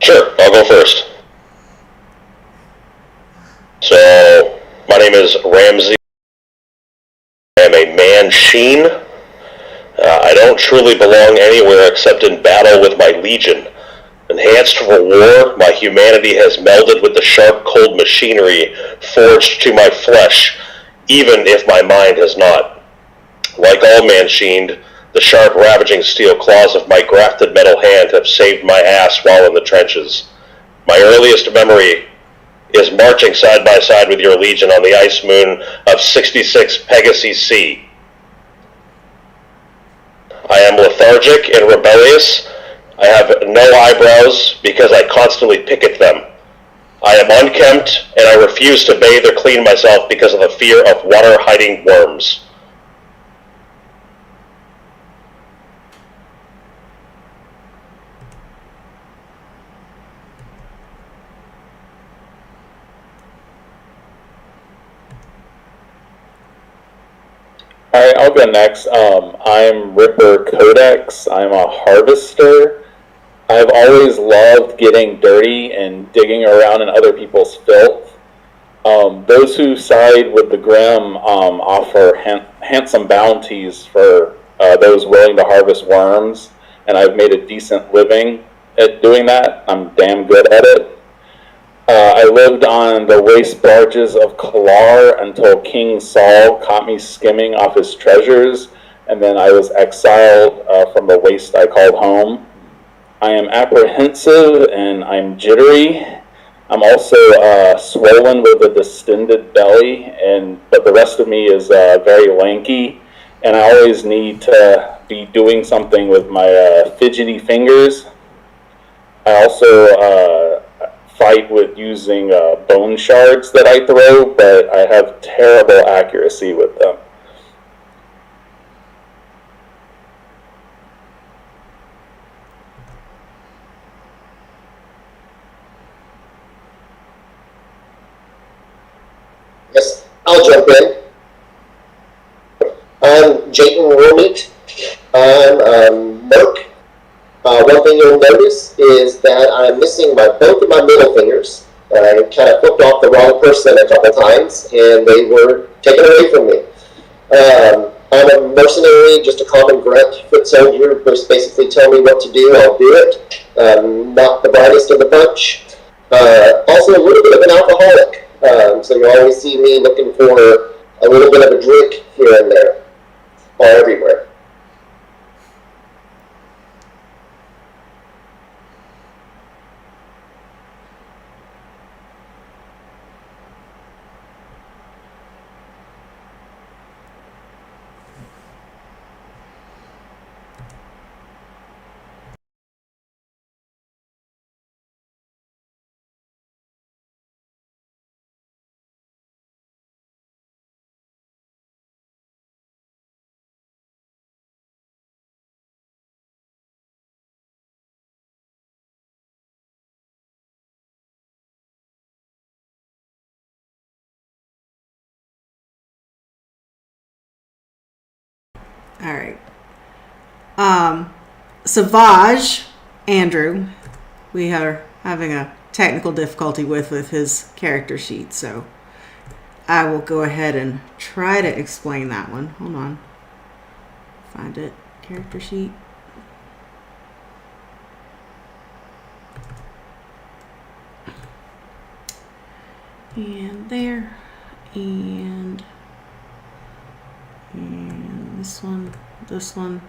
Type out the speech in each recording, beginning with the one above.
Sure, I'll go first. So, my name is Ramsey. I am a man-sheen. I don't truly belong anywhere except in battle with my legion. Enhanced for war, my humanity has melded with the sharp, cold machinery forged to my flesh, even if my mind has not. Like all man-sheened, the sharp, ravaging steel claws of my grafted metal hand have saved my ass while in the trenches. My earliest memory is marching side by side with your legion on the ice moon of 66 Pegasus C. I am lethargic and rebellious. I have no eyebrows because I constantly picket them. I am unkempt and I refuse to bathe or clean myself because of the fear of water-hiding worms. Alright, I'll go next. I'm Ripper Codex. I'm a harvester. I've always loved getting dirty and digging around in other people's filth. Those who side with the Grimm offer handsome bounties for those willing to harvest worms, and I've made a decent living at doing that. I'm damn good at it. I lived on the waste barges of Kalar until King Saul caught me skimming off his treasures, and then I was exiled from the waste I called home. I am apprehensive and I'm jittery. I'm also swollen with a distended belly, but the rest of me is very lanky, and I always need to be doing something with my fidgety fingers. I also fight with using bone shards that I throw, but I have terrible accuracy with them. Yes, I'll jump in. I'm Jayton Warmeat. I'm Merc. One thing you'll notice is that I'm missing both of my middle fingers. I kind of flipped off the wrong person a couple times, and they were taken away from me. I'm a mercenary, just a common grunt foot soldier. Just basically tell me what to do, I'll do it. Not the brightest of the bunch. Also a little bit of an alcoholic. So you always see me looking for a little bit of a drink here and there, or everywhere. All right. Savage, Andrew, we are having a technical difficulty with his character sheet, so I will go ahead and try to explain that one. Hold on. Find it. Character sheet. And there. And this one. This one.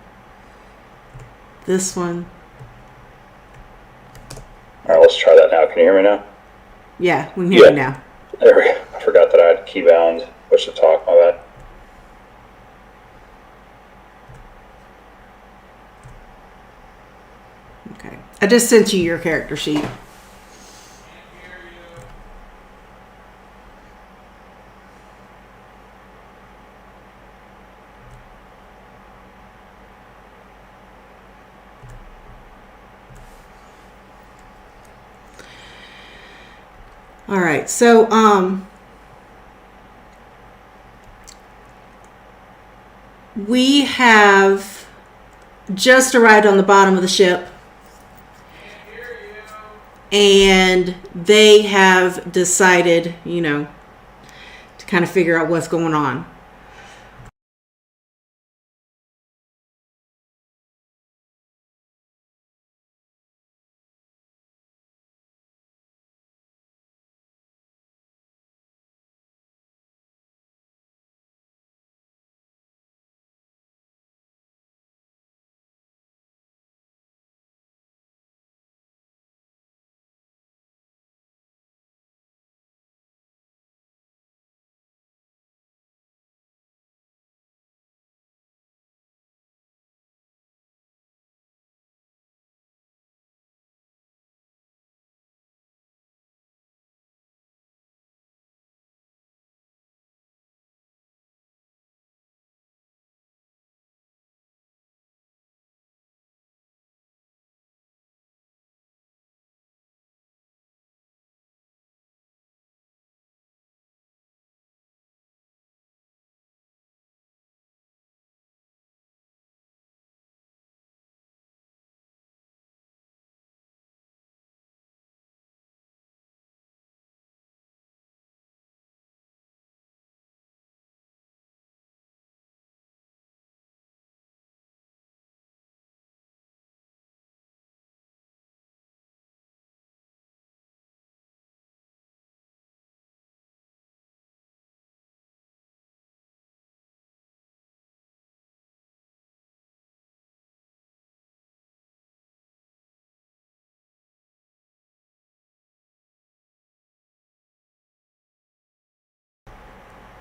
This one. Alright, let's try that now. Can you hear me now? Yeah, we can hear you now. There we go. I forgot that I had keybound. Push to talk, my bad. Okay. I just sent you your character sheet. All right, so we have just arrived on the bottom of the ship, and they have decided, to kind of figure out what's going on.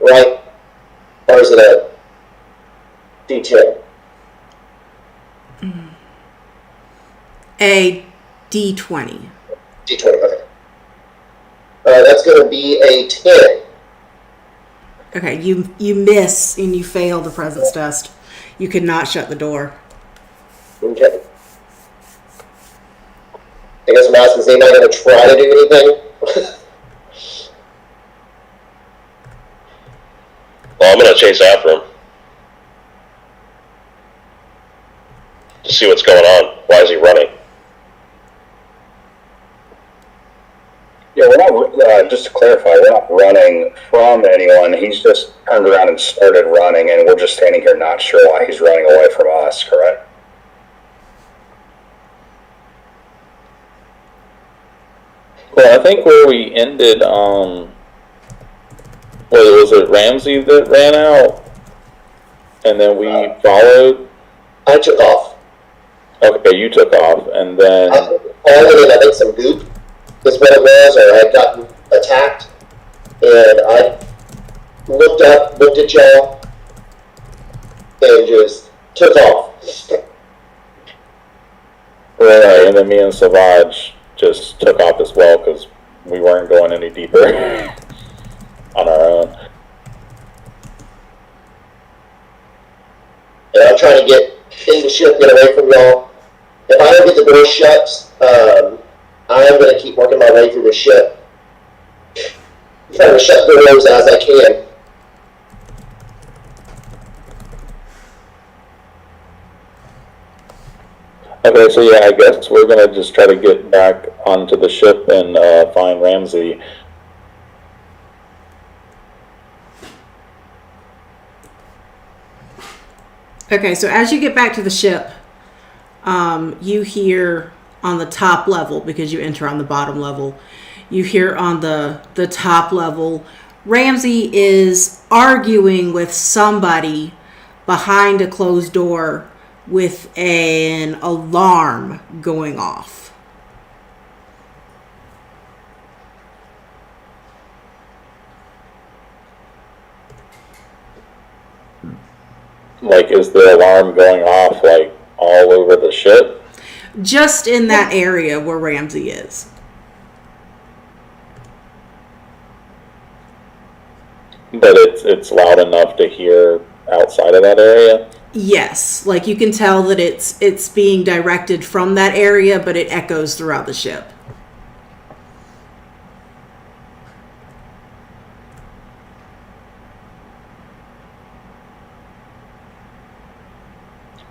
Right? Or is it a D10? A D20. D20, okay. That's going to be a 10. Okay, you miss and you fail the presence test. You could not shut the door. Okay. I guess I'm asking, is anybody going to try to do anything? Well, I'm going to chase after him to see what's going on. Why is he running? Yeah, we're not, just to clarify, we're not running from anyone. He's just turned around and started running, and we're just standing here not sure why he's running away from us, correct? Well, I think where we ended, was it Ramsey that ran out? And then we followed? I took off. Okay, you took off, and then... I fallen in, I think, some goop is what it was, or I had gotten attacked, and I looked up, looked at y'all, and just took off. Right, and then me and Savage just took off as well, because we weren't going any deeper on our own. And I'm trying to get in the ship, get away from y'all. If I don't get the door shut, I'm going to keep working my way through the ship. Trying to shut the doors as I can. Okay, so yeah, I guess we're going to just try to get back onto the ship and find Ramsey. Okay, so as you get back to the ship, you hear on the top level, because you enter on the bottom level, you hear on the top level, Ramsey is arguing with somebody behind a closed door with an alarm going off. Like, is the alarm going off, like, all over the ship? Just in that area where Ramsey is. But it's loud enough to hear outside of that area? Yes, like you can tell that it's being directed from that area, but it echoes throughout the ship.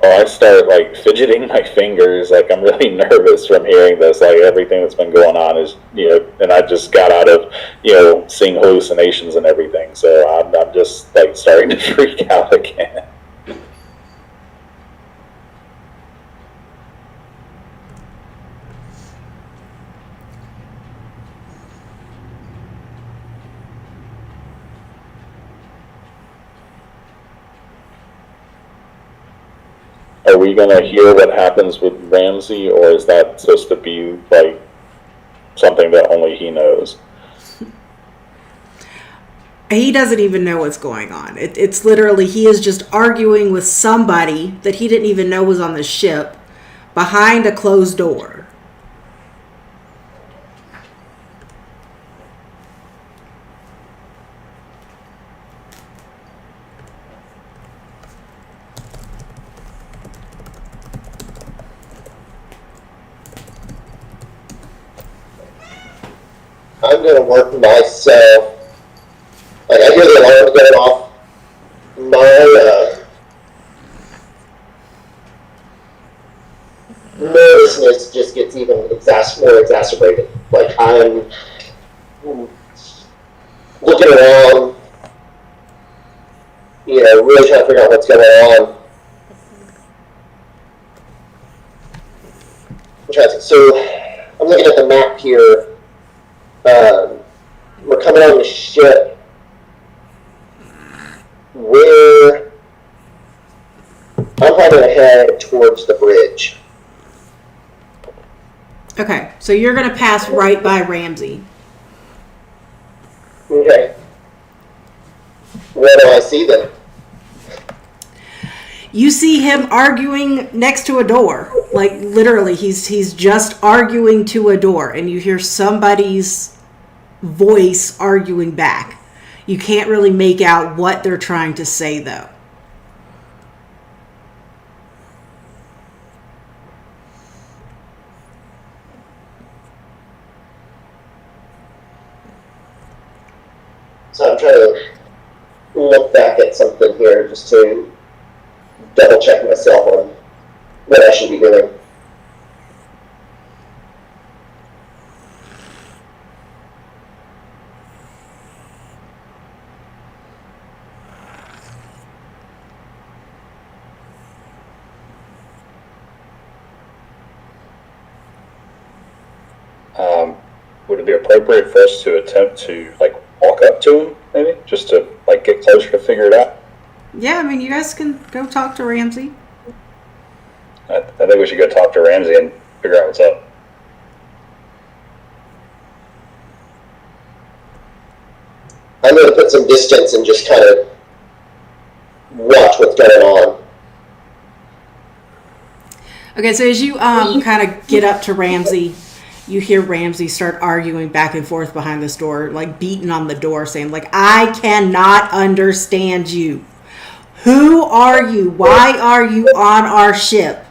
I start like fidgeting my fingers. Like I'm really nervous from hearing this. Like everything that's been going on is, and I just got out of, seeing hallucinations and everything. So I'm just like starting to freak out again. Are we gonna hear what happens with Ramsey, or is that supposed to be like something that only he knows? He doesn't even know what's going on. It's literally, he is just arguing with somebody that he didn't even know was on the ship behind a closed door. I'm going to work myself. Like, I hear the alarm going off. My nervousness just gets even more exacerbated. Like, I'm looking around, really trying to figure out what's going on. So, I'm looking at the map here. We're coming on the ship where I'm probably going to head towards the bridge. Okay, so you're going to pass right by Ramsey. Okay. What do I see then? You see him arguing next to a door. Like, literally, he's just arguing to a door, and you hear somebody's voice arguing back. You can't really make out what they're trying to say, though. So I'm trying to look back at something here just to double check myself on what I should be doing. Would it be appropriate for us to attempt to like walk up to him, maybe, just to like get closer to figure it out? Yeah, I mean, you guys can go talk to Ramsey. I think we should go talk to Ramsey and figure out what's up. I'm going to put some distance and just kind of watch what's going on. Okay, so as you kind of get up to Ramsey, you hear Ramsey start arguing back and forth behind this door, like beating on the door, saying, like, I cannot understand you. Who are you? Why are you on our ship?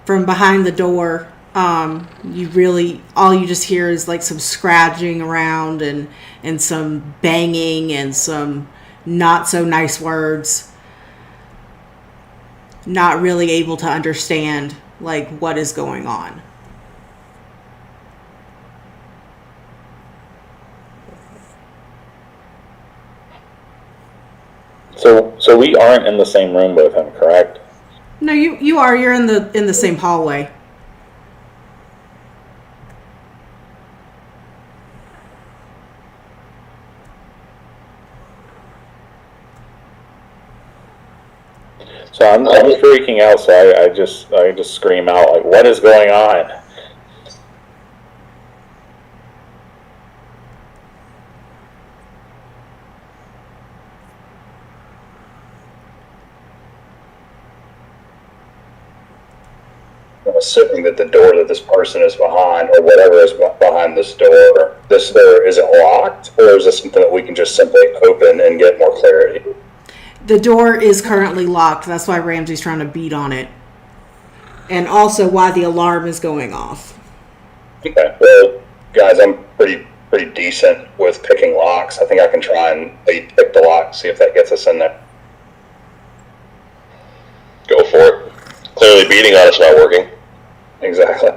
From behind the door, all you just hear is like some scratching around and some banging and some not so nice words. Not really able to understand like what is going on. So we aren't in the same room with him, correct? No, you are. You're in the same hallway. So I'm freaking out. So I just scream out like, "What is going on?" I'm assuming that the door that this person is behind, or whatever is behind this door isn't locked, or is this something that we can just simply open and get more clarity? The door is currently locked. That's why Ramsey's trying to beat on it. And also why the alarm is going off. Okay, well, guys, I'm pretty decent with picking locks. I think I can try and pick the lock, see if that gets us in there. Go for it. Clearly beating on it's not working. Exactly.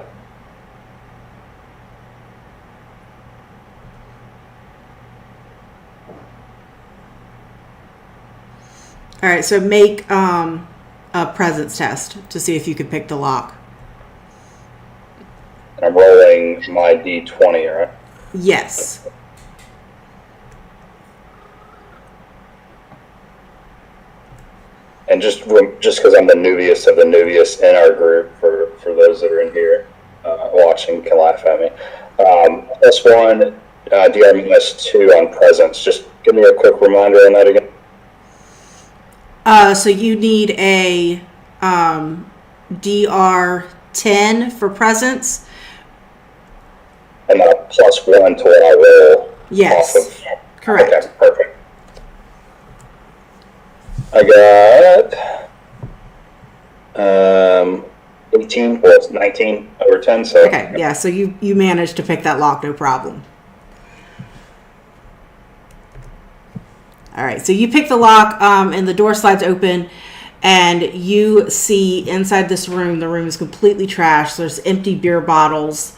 All right, so make a presence test to see if you can pick the lock. I'm rolling my D20, right? Yes. And just because I'm the newbiest of the newbiest in our group, for those that are in here watching can laugh at me. +1, DR -2 on presence. Just give me a quick reminder on that again. So you need a DR 10 for presence. And then a +1 to what I roll. Yes. Off of. Correct. Okay, perfect. I got 18, well, it's 19 over 10, so. Okay, yeah, so you managed to pick that lock, no problem. All right, so you pick the lock, and the door slides open, and you see inside this room, the room is completely trashed. There's empty beer bottles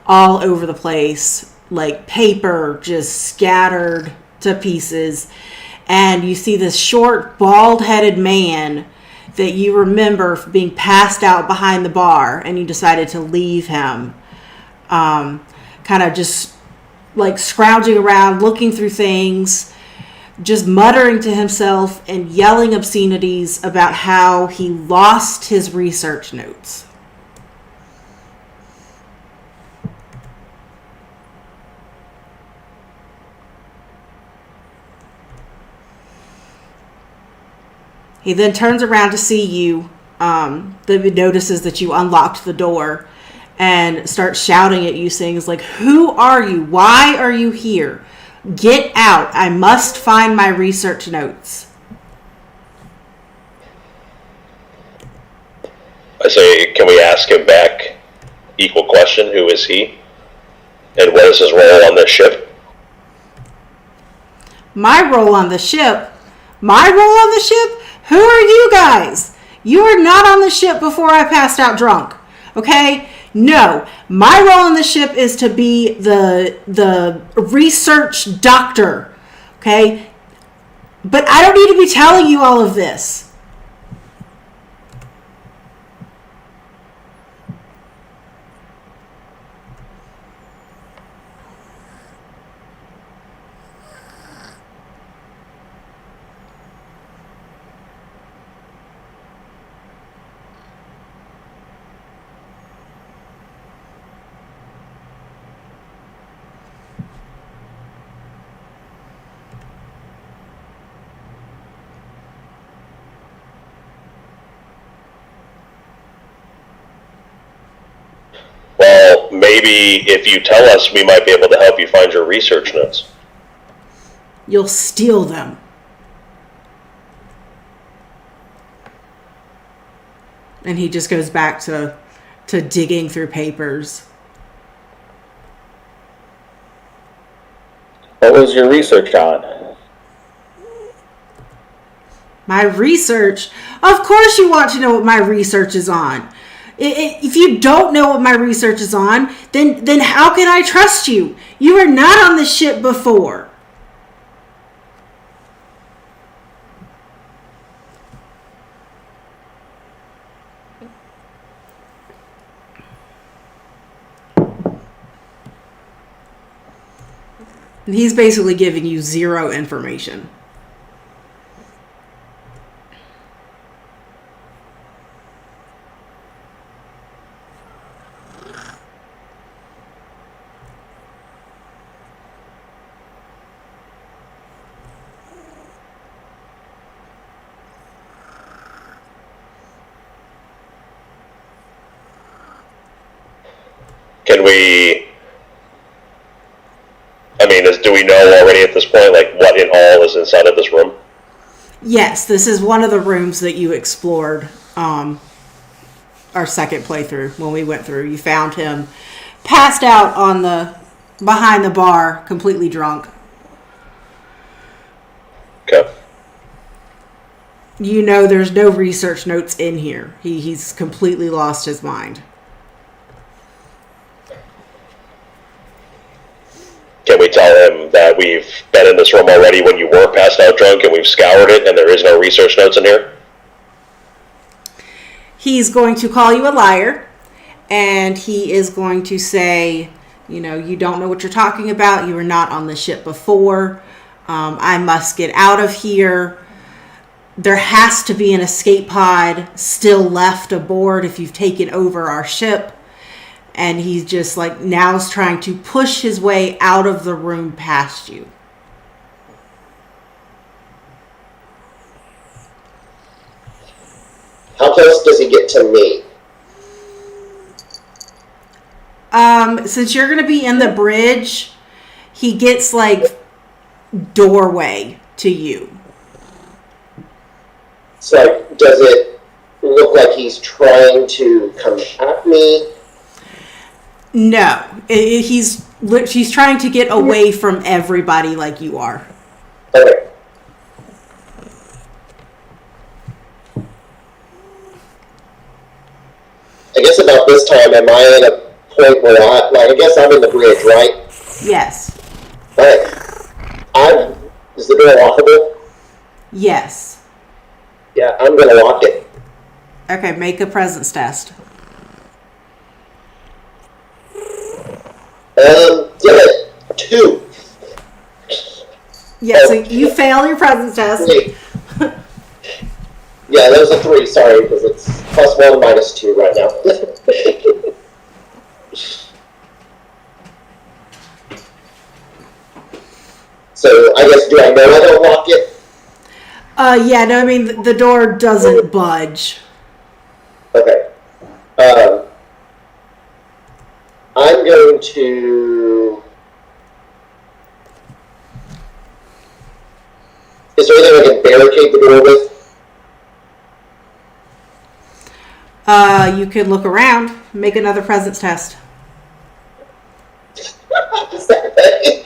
all over the place, like paper just scattered to pieces. And you see this short, bald-headed man that you remember being passed out behind the bar, and you decided to leave him. Kind of just like scrounging around, looking through things, just muttering to himself and yelling obscenities about how he lost his research notes. He then turns around to see you, notices that you unlocked the door, and starts shouting at you things like, "Who are you? Why are you here? Get out. I must find my research notes." I say, can we ask him back? Equal question, who is he? And what is his role on this ship? My role on the ship? My role on the ship? Who are you guys? You were not on the ship before I passed out drunk. Okay? No. My role on the ship is to be the research doctor. Okay? But I don't need to be telling you all of this. Well, maybe if you tell us, we might be able to help you find your research notes. You'll steal them. And he just goes back to digging through papers. What was your research on? My research? Of course you want to know what my research is on. If you don't know what my research is on, then how can I trust you? You were not on the ship before. And he's basically giving you zero information. Can we... I mean, do we know already at this point, like, what in all is inside of this room? Yes, this is one of the rooms that you explored our second playthrough when we went through. You found him passed out behind the bar, completely drunk. Okay. You know there's no research notes in here. He's completely lost his mind. Can we tell him that we've been in this room already when you were passed out drunk and we've scoured it and there is no research notes in here? He's going to call you a liar, and he is going to say, you don't know what you're talking about. You were not on the ship before. I must get out of here. There has to be an escape pod still left aboard if you've taken over our ship. And he's just now's trying to push his way out of the room past you. How close does he get to me? Since you're going to be in the bridge, he gets doorway to you. So, does it look like he's trying to come at me? No, he's trying to get away from everybody like you are. Okay. I guess about this time, am I at a point where I guess I'm in the bridge, right? Yes. Alright. Is the door lockable? Yes. Yeah, I'm gonna lock it. Okay, make a presence test. Did it. 2. Yeah, so you fail your presence test. 3. Yeah, that was a 3, sorry, because it's +1, -2 right now. So, I guess, do I know I don't lock it? Yeah, no, I mean, the door doesn't budge. Okay. I'm going to... Is there anything I can barricade the door with? You could look around, make another presence test. Is that right?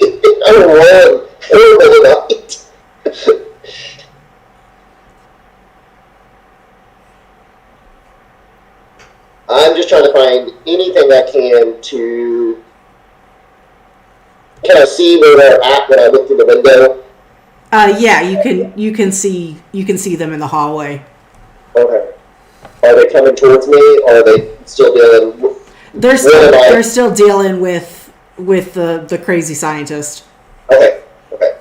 I'm wrong. Oh, my. I'm just trying to find anything I can to kind of see where they're at when I look through the window. Yeah, you can see them in the hallway. Okay. Are they coming towards me, or are they still dealing? They're still dealing with the crazy scientist. Okay. Okay.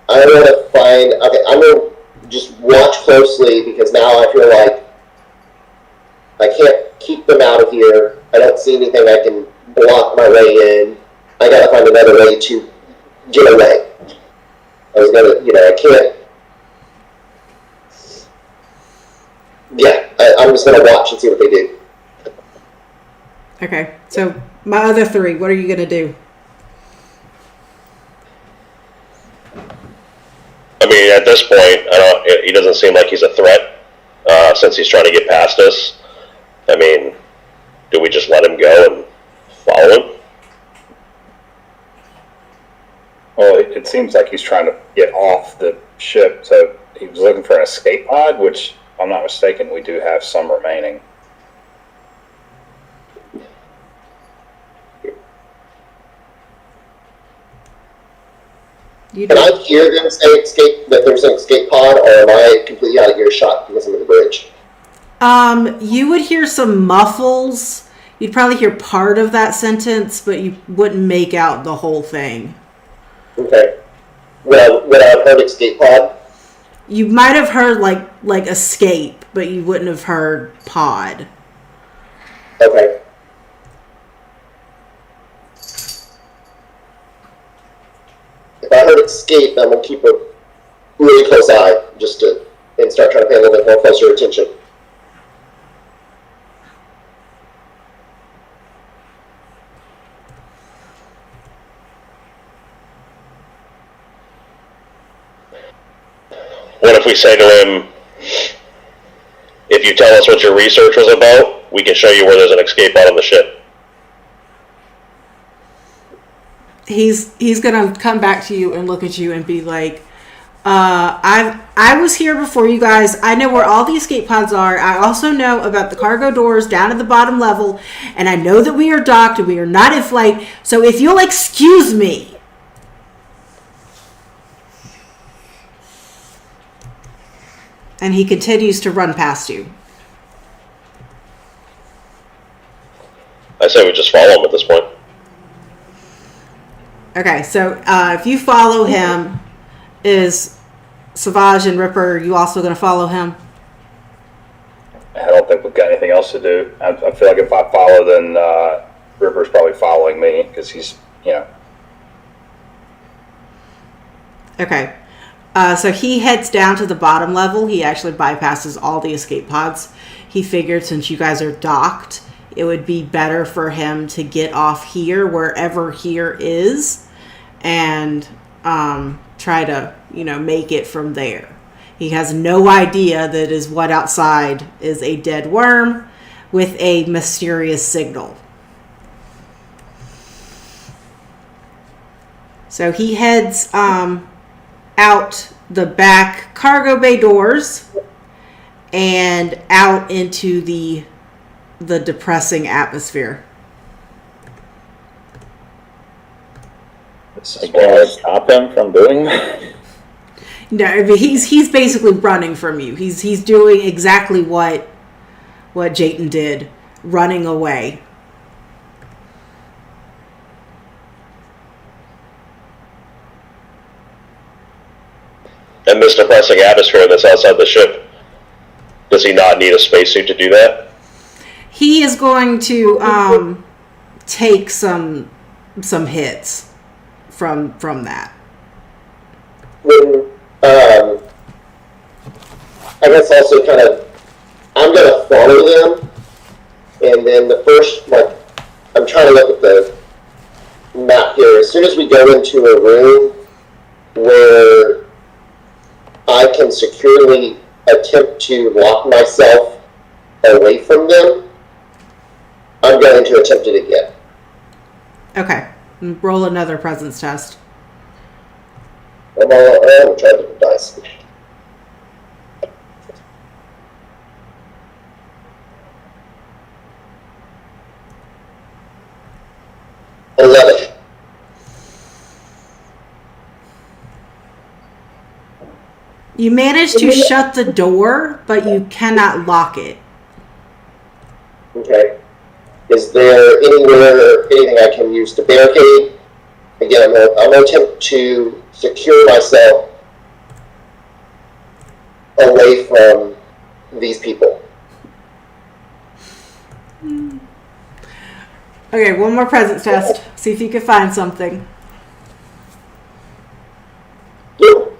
I want to find. Okay, I'm gonna just watch closely because now I feel like I can't keep them out of here. I don't see anything I can block my way in. I gotta find another way to get away. I was gonna, I can't. Yeah, I'm just gonna watch and see what they do. Okay, so my other 3, what are you gonna do? I mean, at this point, he doesn't seem like he's a threat, since he's trying to get past us. I mean, do we just let him go and follow him? Well, it seems like he's trying to get off the ship, so he was looking for an escape pod, which, if I'm not mistaken, we do have some remaining. Can I hear them say that there's an escape pod, or am I completely out of earshot because I'm in the bridge? You would hear some muffles. You'd probably hear part of that sentence, but you wouldn't make out the whole thing. Okay. Would I have heard escape pod? You might have heard like escape, but you wouldn't have heard pod. Okay. If I heard escape, I'm gonna keep a really close eye just to and start trying to pay a little bit more closer attention. What if we say to him, if you tell us what your research was about, we can show you where there's an escape out on the ship? He's gonna come back to you and look at you and be like, I was here before you guys. I know where all the escape pods are. I also know about the cargo doors down at the bottom level, and I know that we are docked and we are not in flight. So if you'll excuse me. And he continues to run past you. I say we just follow him at this point. Okay, so if you follow him, is Savage and Ripper, you also going to follow him? I don't think we've got anything else to do. I feel like if I follow, then Ripper's probably following me because he's, Okay. So he heads down to the bottom level. He actually bypasses all the escape pods. He figured since you guys are docked, it would be better for him to get off here, wherever here is, and try to, make it from there. He has no idea that is what outside is a dead worm with a mysterious signal. So he heads out the back cargo bay doors and out into the depressing atmosphere. Can I stop him from doing that? No, I mean, he's basically running from you. He's doing exactly what Jayton did, running away. And this depressing atmosphere that's outside the ship, does he not need a spacesuit to do that? He is going to take some hits from that. When, I guess also kind of, I'm going to follow them, and then the first, I'm trying to look at the map here. As soon as we go into a room where I can securely attempt to lock myself away from them, I'm going to attempt it again. Okay. Roll another presence test. I'm trying to dice. 11. You manage to shut the door, but you cannot lock it. Okay. Is there anything I can use to barricade? Again, I'm going to attempt to secure myself away from these people. Okay, one more presence test. See if you can find something. Yep.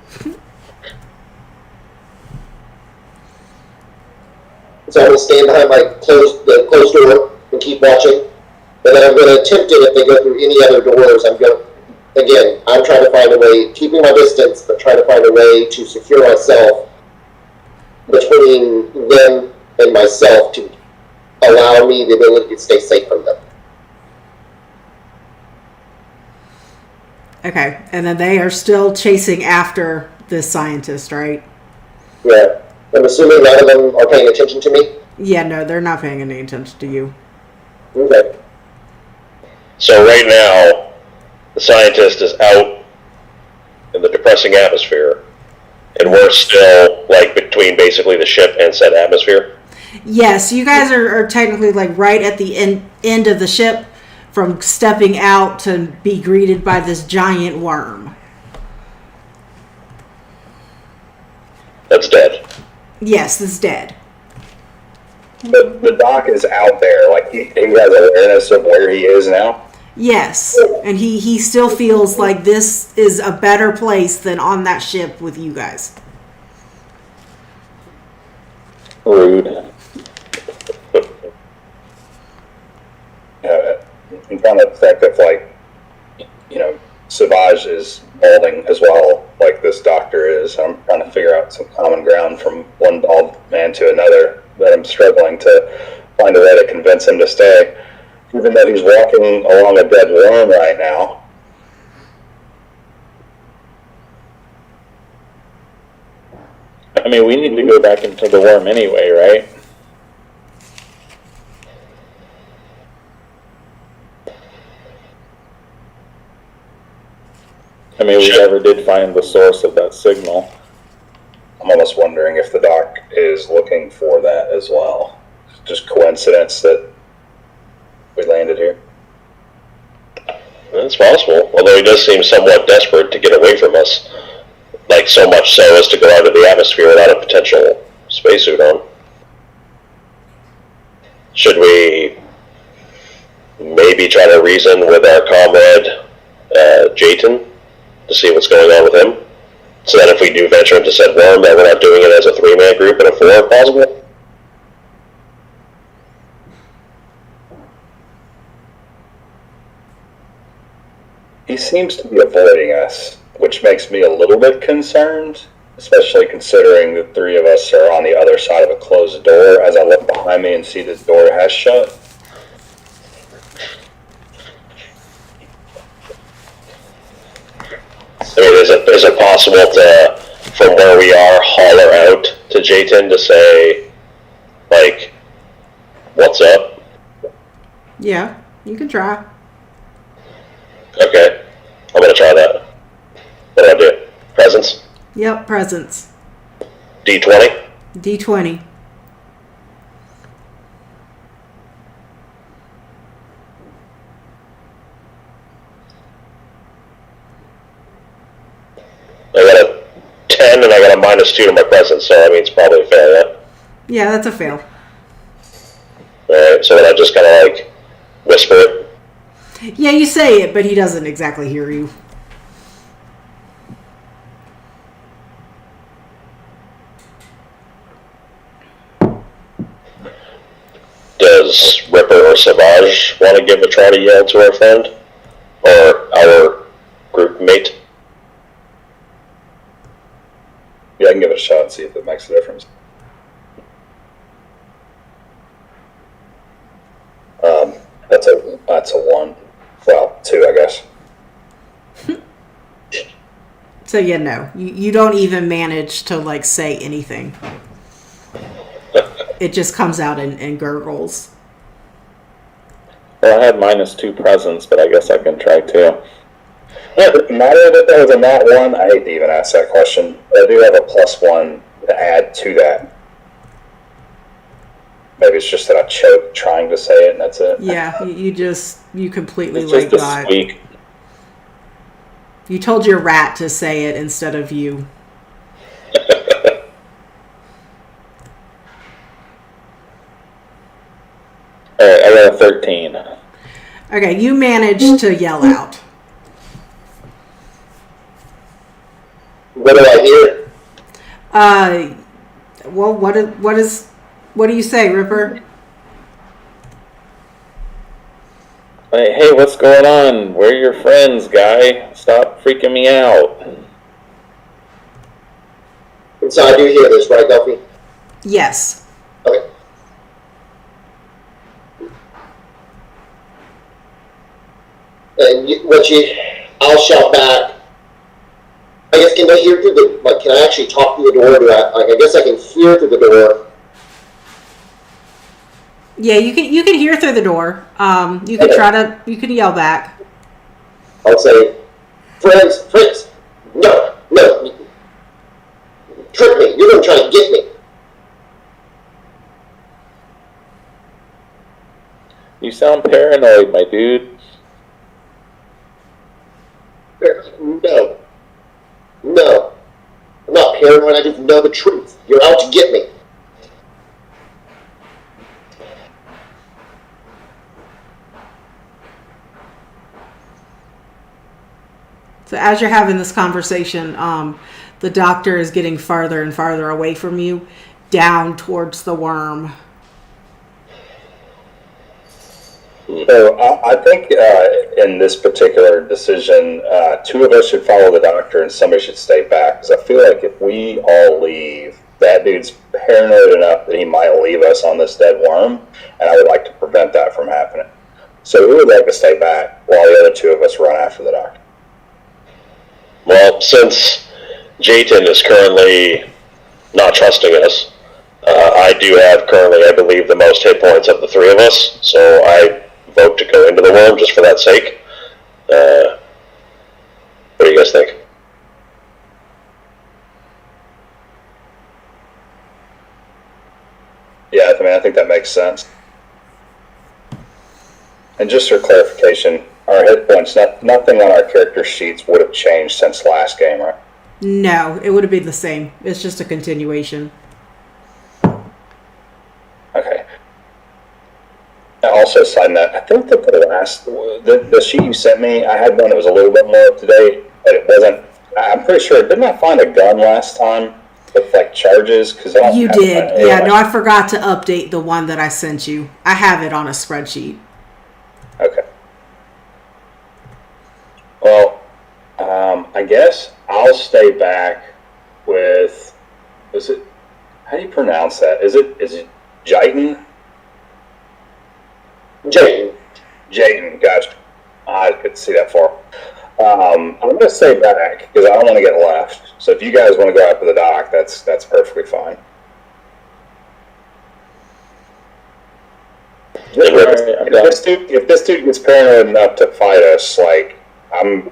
So I'm going to stand behind the closed door and keep watching. And then I'm going to attempt it if they go through any other doors. I'm trying to find a way, keeping my distance, but trying to find a way to secure myself between them and myself to allow me the ability to stay safe from them. Okay, and then they are still chasing after this scientist, right? Yeah. I'm assuming none of them are paying attention to me? Yeah, no, they're not paying any attention to you. Okay. So right now, the scientist is out in the depressing atmosphere, and we're still, between basically the ship and said atmosphere? Yes, you guys are technically, right at the end of the ship from stepping out to be greeted by this giant worm. That's dead. Yes, it's dead. The doc is out there. He has awareness of where he is now. Yes, and he still feels like this is a better place than on that ship with you guys. Rude. I'm trying to think of, like, Savage is balding as well, like this doctor is. I'm trying to figure out some common ground from one bald man to another, but I'm struggling to find a way to convince him to stay, even though he's walking along a dead worm right now. I mean, we need to go back into the worm anyway, right? I mean, we never did find the source of that signal. I'm almost wondering if the doc is looking for that as well. Just coincidence that we landed here. That's possible, although he does seem somewhat desperate to get away from us. Like, so much so as to go out of the atmosphere without a potential spacesuit on. Should we maybe try to reason with our comrade, Jayton, to see what's going on with him? So that if we do venture into said worm, that we're not doing it as a 3-man group and a 4 if possible? He seems to be avoiding us, which makes me a little bit concerned, especially considering the 3 of us are on the other side of a closed door as I look behind me and see the door has shut. I mean, is it possible to, from where we are, holler out to Jayton to say, like, what's up? Yeah, you can try. Okay, I'm gonna try that. What do I do? Presence? Yep, presence. D20? D20. I got a 10 and I got a -2 to my presence, so I mean it's probably a fail, yeah? Yeah, that's a fail. Alright, so then I just kind of like whisper it. Yeah, you say it, but he doesn't exactly hear you. Does Ripper or Savage want to give a try to yell to our friend? Or our group mate? Yeah, I can give it a shot and see if it makes a difference. That's a 1. Well, 2, I guess. So yeah, no, you don't even manage to like say anything. It just comes out in gurgles. Well, I had -2 presence, but I guess I can try too. Yeah, now that there was a nat 1, I hate to even ask that question. I do have a +1 to add to that. Maybe it's just that I choked trying to say it, and that's it. Yeah, you completely It's like just a got. squeak. You told your rat to say it instead of you. Alright, I got a 13. Okay, you managed to yell out. What do I hear? Well, what do you say, Ripper? Hey, what's going on? Where are your friends, guy? Stop freaking me out. And so I do hear this, right, Duffy? Yes. Okay. And I'll shout back. I guess, can I hear through can I actually talk through the door? I guess I can hear through the door. Yeah, you can hear through the door. You can you can yell back. I'll say, friends, no, trick me. You're gonna try to get me. You sound paranoid, my dude. No. I'm not paranoid, I just know the truth. You're out to get me. So as you're having this conversation, the doctor is getting farther and farther away from you, down towards the worm. So I think in this particular decision, two of us should follow the doctor and somebody should stay back. Because I feel like if we all leave, that dude's paranoid enough that he might leave us on this dead worm, and I would like to prevent that from happening. So we would like to stay back while the other two of us run after the doctor. Well, since Jayton is currently not trusting us, I do have currently, I believe, the most hit points of the three of us, so I vote to go into the worm just for that sake. What do you guys think? Yeah, I mean, I think that makes sense. And just for clarification, our hit points, nothing on our character sheets would have changed since last game, right? No, it would have been the same. It's just a continuation. Okay. And also, side note, I think that the sheet you sent me, I had one that was a little bit more up to date, but it wasn't. I'm pretty sure, didn't I find a gun last time with like charges? Cause You did. Yeah, no, I forgot to update the one that I sent you. I have it on a spreadsheet. Okay. Well, I guess I'll stay back with, how do you pronounce that? Is it Jayton? Jayton, gotcha. I could see that far. I'm going to stay back because I don't want to get left. So if you guys want to go after the doc, that's perfectly fine. If this dude gets paranoid enough to fight us, like I'm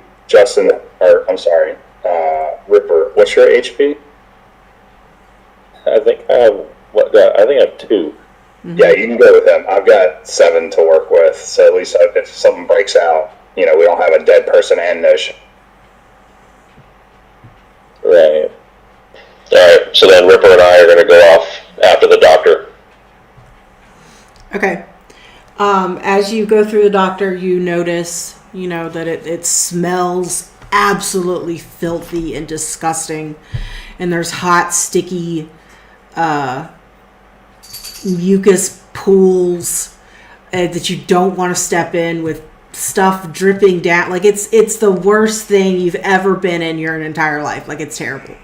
Ripper. What's your HP? I think I have 2. Mm-hmm. Yeah, you can go with him. I've got 7 to work with, so at least if something breaks out, we don't have a dead person and no Right. Alright, so then Ripper and I are going to go off after the doctor. Okay. As you go through the doctor, you notice, that it smells absolutely filthy and disgusting. And there's hot, sticky, mucus pools that you don't want to step in with stuff dripping down. Like it's the worst thing you've ever been in your entire life. Like it's terrible.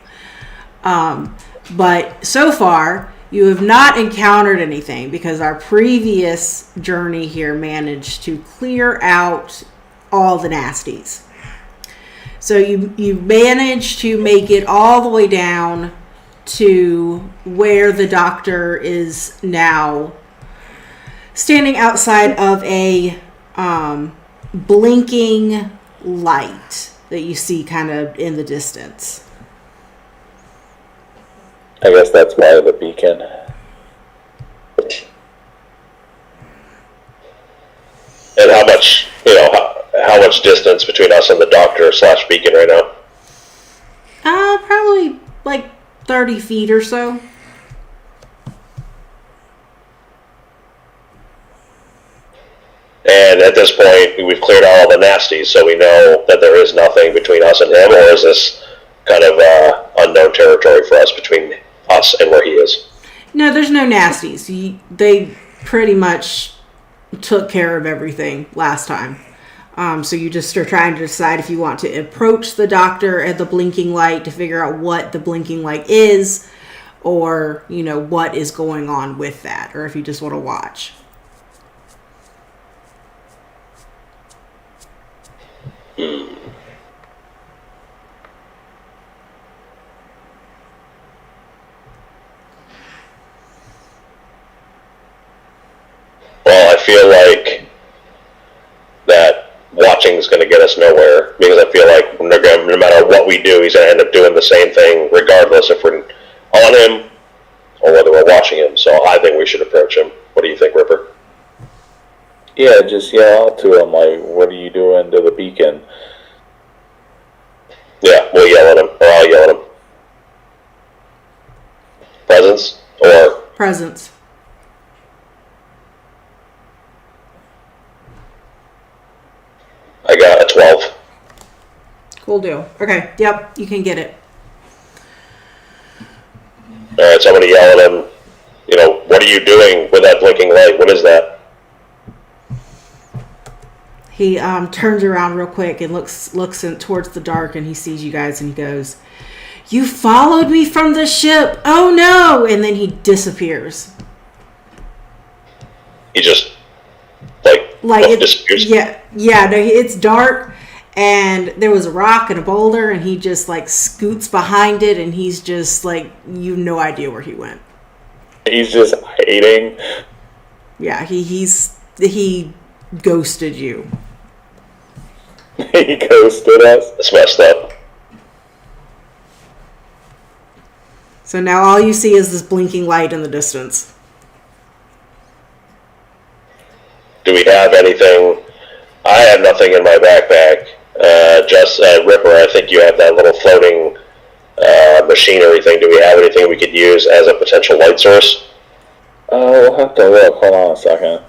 But so far you have not encountered anything because our previous journey here managed to clear out all the nasties. So you managed to make it all the way down to where the doctor is now standing outside of a blinking light that you see kind of in the distance. I guess that's why the beacon. And how much, how much distance between us and the doctor / beacon right now? Probably like 30 feet or so. And at this point, we've cleared out all the nasties, so we know that there is nothing between us and him, or is this kind of unknown territory for us between us and where he is? No, there's no nasties. They pretty much took care of everything last time. So you just are trying to decide if you want to approach the doctor at the blinking light to figure out what the blinking light is, or, what is going on with that, or if you just want to watch. Well, I feel like that watching is going to get us nowhere, because I feel like no matter what we do, he's going to end up doing the same thing, regardless if we're on him or whether we're watching him. So I think we should approach him. What do you think, Ripper? Yeah, just yell out to him, like, what are you doing to the beacon? Yeah, we'll yell at him, or I'll yell at him. Presence, or... Presence. I got a 12. Cool deal. Okay, yep, you can get it. Alright, somebody yell at him, what are you doing with that blinking light? What is that? He turns around real quick and looks towards the dark, and he sees you guys, and he goes, "You followed me from the ship! Oh no!" And then he disappears. He just, disappears? Yeah, no, it's dark, and there was a rock and a boulder, and he just, scoots behind it, and he's just, you have no idea where he went. He's just hiding. Yeah, he ghosted you. He ghosted us. It's messed up. So now all you see is this blinking light in the distance. Do we have anything? I have nothing in my backpack. Just Ripper, I think you have that little floating machinery thing. Do we have anything we could use as a potential light source? We'll have to look. Hold on a second.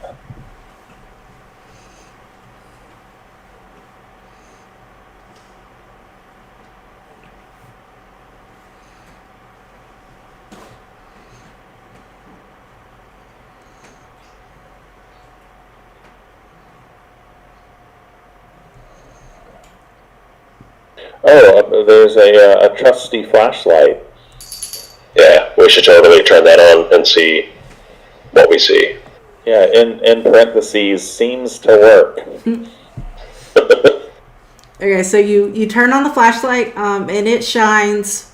Oh, there's a trusty flashlight. Yeah, we should totally turn that on and see what we see. Yeah, in parentheses, seems to work. Okay, so you turn on the flashlight, and it shines,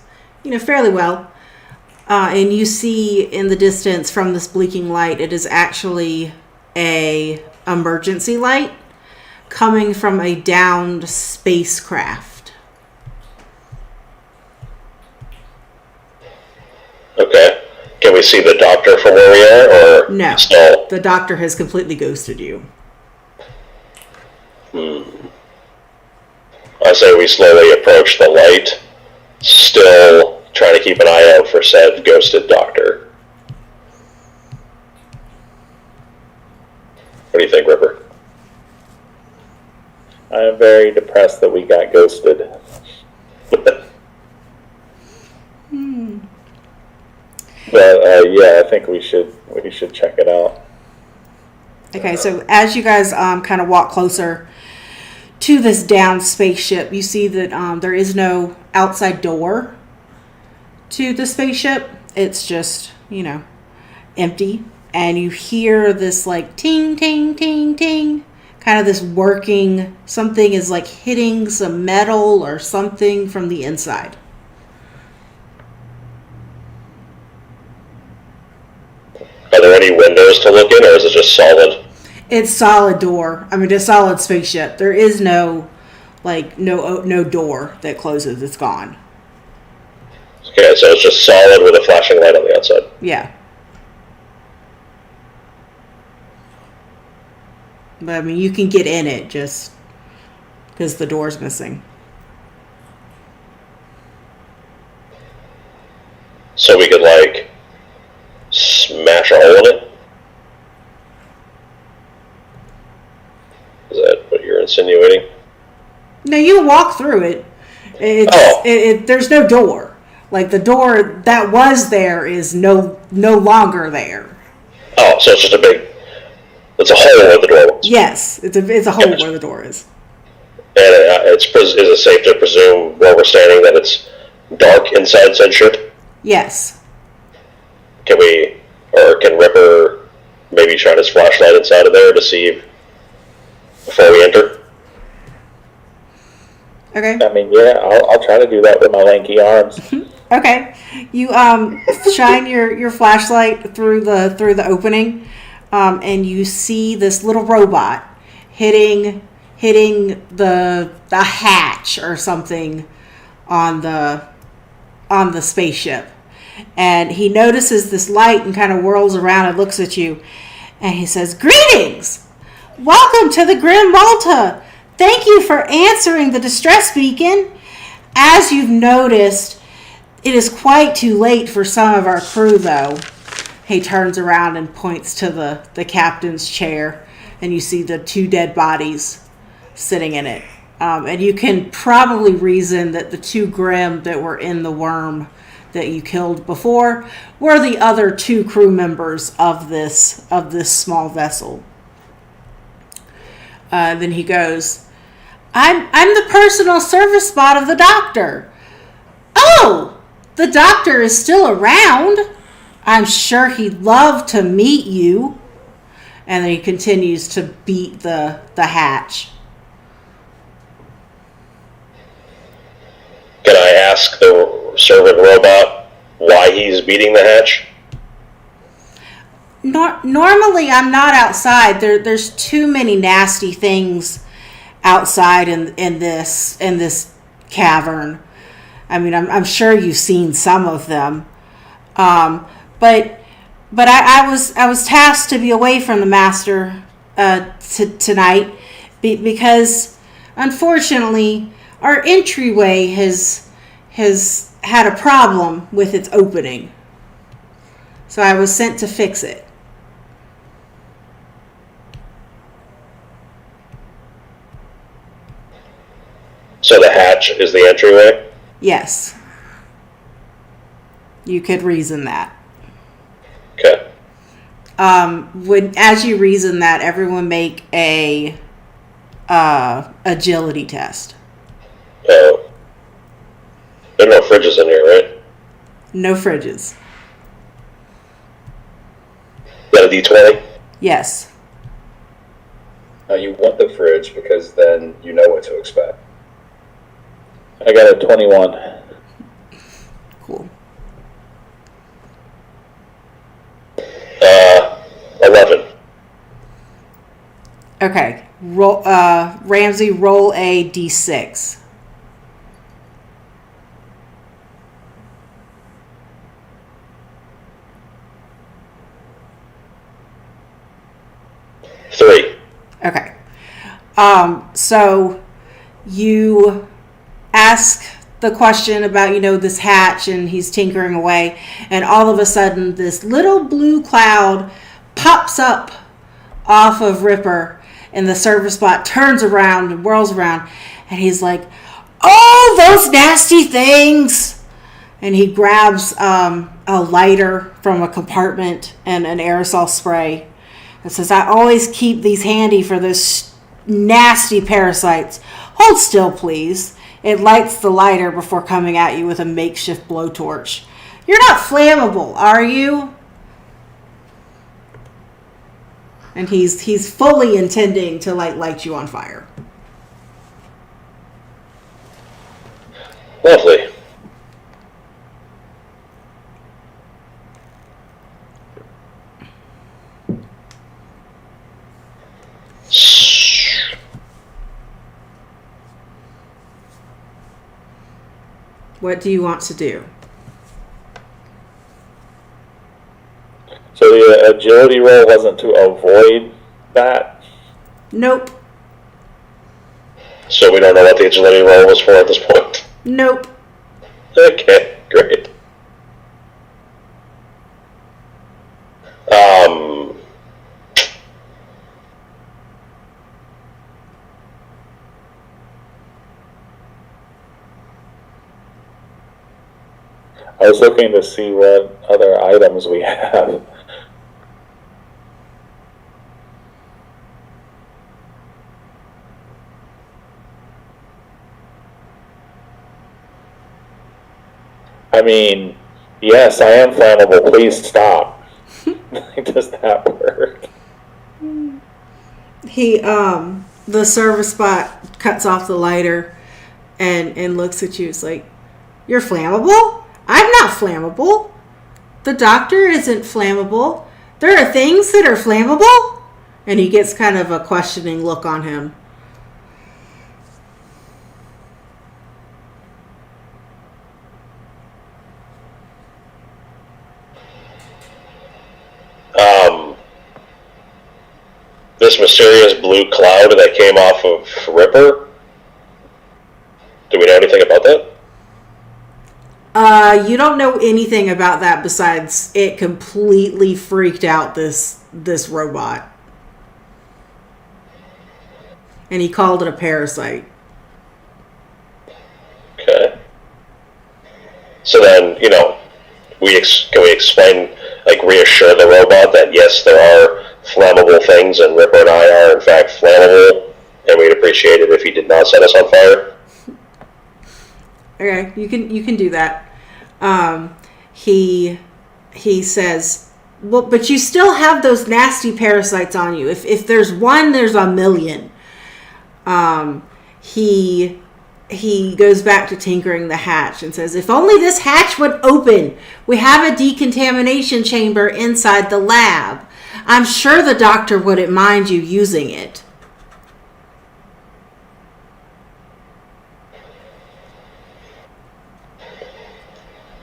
fairly well. And you see in the distance from this blinking light, it is actually a emergency light coming from a downed spacecraft. Okay. Can we see the doctor from where we are, or No, still? the doctor has completely ghosted you. I say we slowly approach the light, still trying to keep an eye out for said ghosted doctor. What do you think, Ripper? I am very depressed that we got ghosted. But yeah, I think we should check it out. Okay, so as you guys kind of walk closer to this downed spaceship, you see that there is no outside door to the spaceship. It's just, empty. And you hear this ting, ting, ting, ting, kind of this working, something is hitting some metal or something from the inside. Are there any windows to look in, or is it just solid? It's solid door. I mean, it's a solid spaceship. There is no no door that closes. It's gone. Okay, so it's just solid with a flashing light on the outside. Yeah. But I mean, you can get in it just because the door's missing. So we could smash a hole in it? Is that what you're insinuating? No, you walk through it. There's no door. The door that was there is no longer there. Oh, so it's just it's a hole where the door was. Yes, it's a hole where the door is. And is it safe to presume where we're standing that it's dark inside said ship? Yes. Can Ripper maybe shine his flashlight inside of there to see before we enter? Okay. I mean, yeah, I'll try to do that with my lanky arms. Okay. You shine your flashlight through the opening, and you see this little robot hitting the hatch or something on the spaceship. And he notices this light and kind of whirls around and looks at you. And he says, "Greetings! Welcome to the Grimm Malta. Thank you for answering the distress beacon. As you've noticed, it is quite too late for some of our crew, though." He turns around and points to the captain's chair. And you see the 2 dead bodies sitting in it. And you can probably reason that the 2 Grimm that were in the wurm that you killed before were the other 2 crew members of this small vessel. Then he goes, I'm the personal service bot of the doctor. Oh, the doctor is still around. I'm sure he'd love to meet you. And then he continues to beat the hatch. Can I ask the servant robot why he's beating the hatch? Normally, I'm not outside. There's too many nasty things outside in this cavern. I mean, I'm sure you've seen some of them, but I was tasked to be away from the master tonight because unfortunately our entryway has had a problem with its opening, so I was sent to fix it. So the hatch is the entryway? Yes. You could reason that. Okay. As you reason that, everyone make a agility test. Oh. There are no fridges in here, right? No fridges. Is that a D20? Yes. You want the fridge because then you know what to expect. I got a 21. Cool. 11. Okay. Roll, Ramsey, roll a d6. Three. Okay. So you ask the question about, this hatch, and he's tinkering away, and all of a sudden this little blue cloud pops up off of Ripper, and the service bot turns around and whirls around, and he's like, "Oh, those nasty things!" And he grabs a lighter from a compartment and an aerosol spray and says, "I always keep these handy for those nasty parasites. Hold still, please." It lights the lighter before coming at you with a makeshift blowtorch. "You're not flammable, are you?" And he's fully intending to light you on fire. Lovely. What do you want to do? So the agility roll wasn't to avoid that? Nope. So we don't know what the agility roll was for at this point. Nope. Okay, great. I was looking to see what other items we have. I mean, yes, I am flammable. Please stop. Does that work? The service bot cuts off the lighter and looks at you. It's like, "You're flammable? I'm not flammable. The doctor isn't flammable. There are things that are flammable?" And he gets kind of a questioning look on him. This mysterious blue cloud that came off of Ripper. Do we know anything about that? You don't know anything about that besides it completely freaked out this robot. And he called it a parasite. Okay. So then, can we explain, like, reassure the robot that yes, there are flammable things, and Ripper and I are in fact flammable, and we'd appreciate it if he did not set us on fire. Okay, you can do that. He says, well, but you still have those nasty parasites on you. If there's one, there's a million. He goes back to tinkering the hatch and says, if only this hatch would open. We have a decontamination chamber inside the lab. I'm sure the doctor wouldn't mind you using it.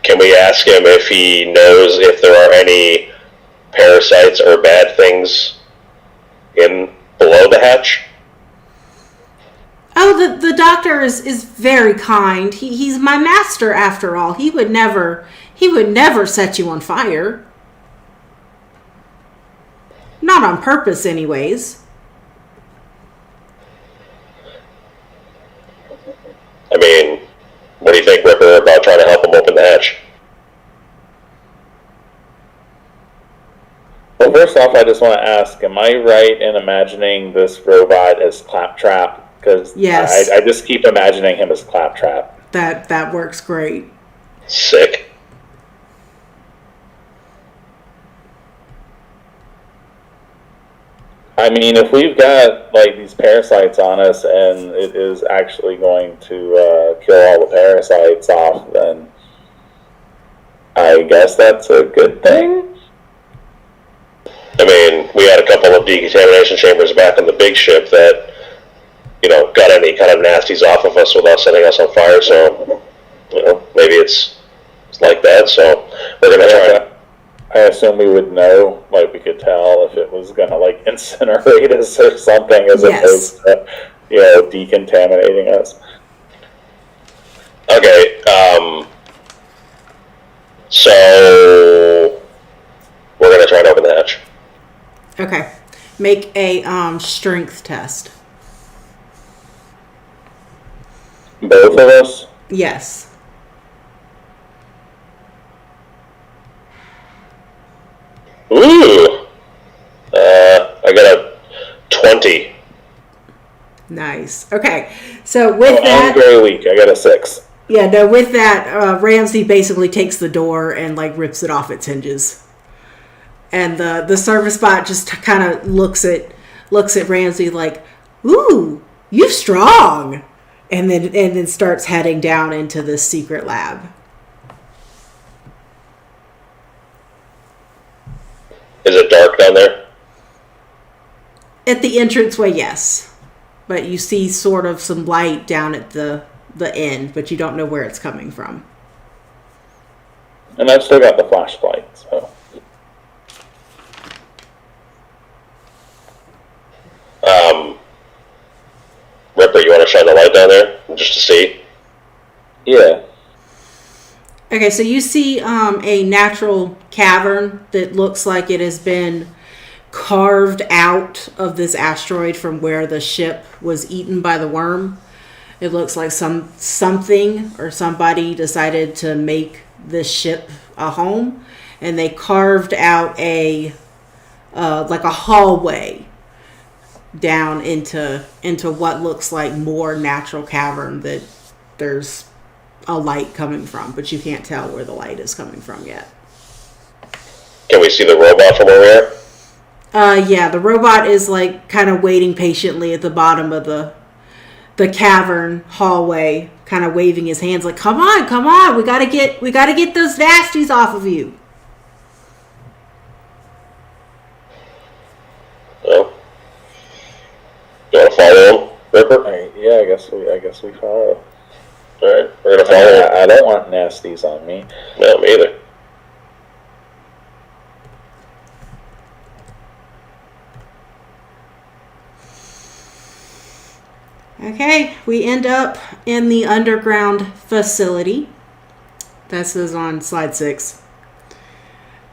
Can we ask him if he knows if there are any parasites or bad things in below the hatch? Oh, the doctor is very kind. He's my master after all. He would never set you on fire. Not on purpose, anyways. I mean, what do you think, Ripper, about trying to help him open the hatch? Well, first off, I just want to ask, am I right in imagining this robot as Claptrap? Because yes. I just keep imagining him as Claptrap. That works great. Sick. I mean, if we've got, like, these parasites on us and it is actually going to kill all the parasites off, then I guess that's a good thing? I mean, we had a couple of decontamination chambers back on the big ship that, got any kind of nasties off of us without setting us on fire, so, maybe it's like that, so we're going to try. I assume we would know, like, we could tell if it was going to, like, incinerate us or something as opposed to, decontaminating us. Okay, so we're going to try to open the hatch. Okay. Make a strength test. Both of us? Yes. Ooh! I got a 20. Nice. Okay. So with that... I'm very weak. I got a 6. Yeah, no, with that, Ramsey basically takes the door and, like, rips it off its hinges. And the service bot just kind of looks at Ramsey like, ooh, you strong. And then starts heading down into the secret lab. Is it dark down there? At the entranceway, yes. But you see sort of some light down at the end, but you don't know where it's coming from. And I've still got the flashlight, so... Ripper, you want to shine the light down there just to see? Yeah. Okay, so you see a natural cavern that looks like it has been carved out of this asteroid from where the ship was eaten by the wurm. It looks like something or somebody decided to make this ship a home, and they carved out a hallway down into what looks like more natural cavern that there's a light coming from, but you can't tell where the light is coming from yet. Can we see the robot from where we are? Yeah, the robot is like kind of waiting patiently at the bottom of the cavern hallway, kind of waving his hands like, come on, we gotta get those nasties off of you. Oh. You want to follow him, Ripper? Right, yeah, I guess we follow. Alright, we're going to follow him. I don't want nasties on me. No, me either. Okay, we end up in the underground facility. This is on slide 6.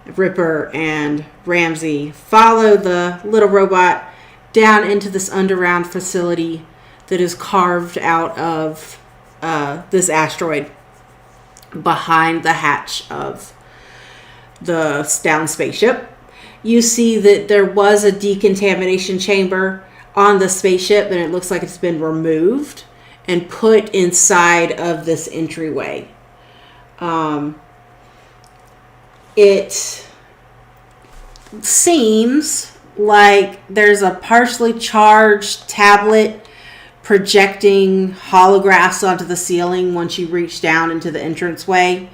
Ripper and Ramsey follow the little robot down into this underground facility that is carved out of this asteroid behind the hatch of the down spaceship. You see that there was a decontamination chamber on the spaceship, and it looks like it's been removed and put inside of this entryway. It seems like there's a partially charged tablet projecting holographs onto the ceiling once you reach down into the entranceway.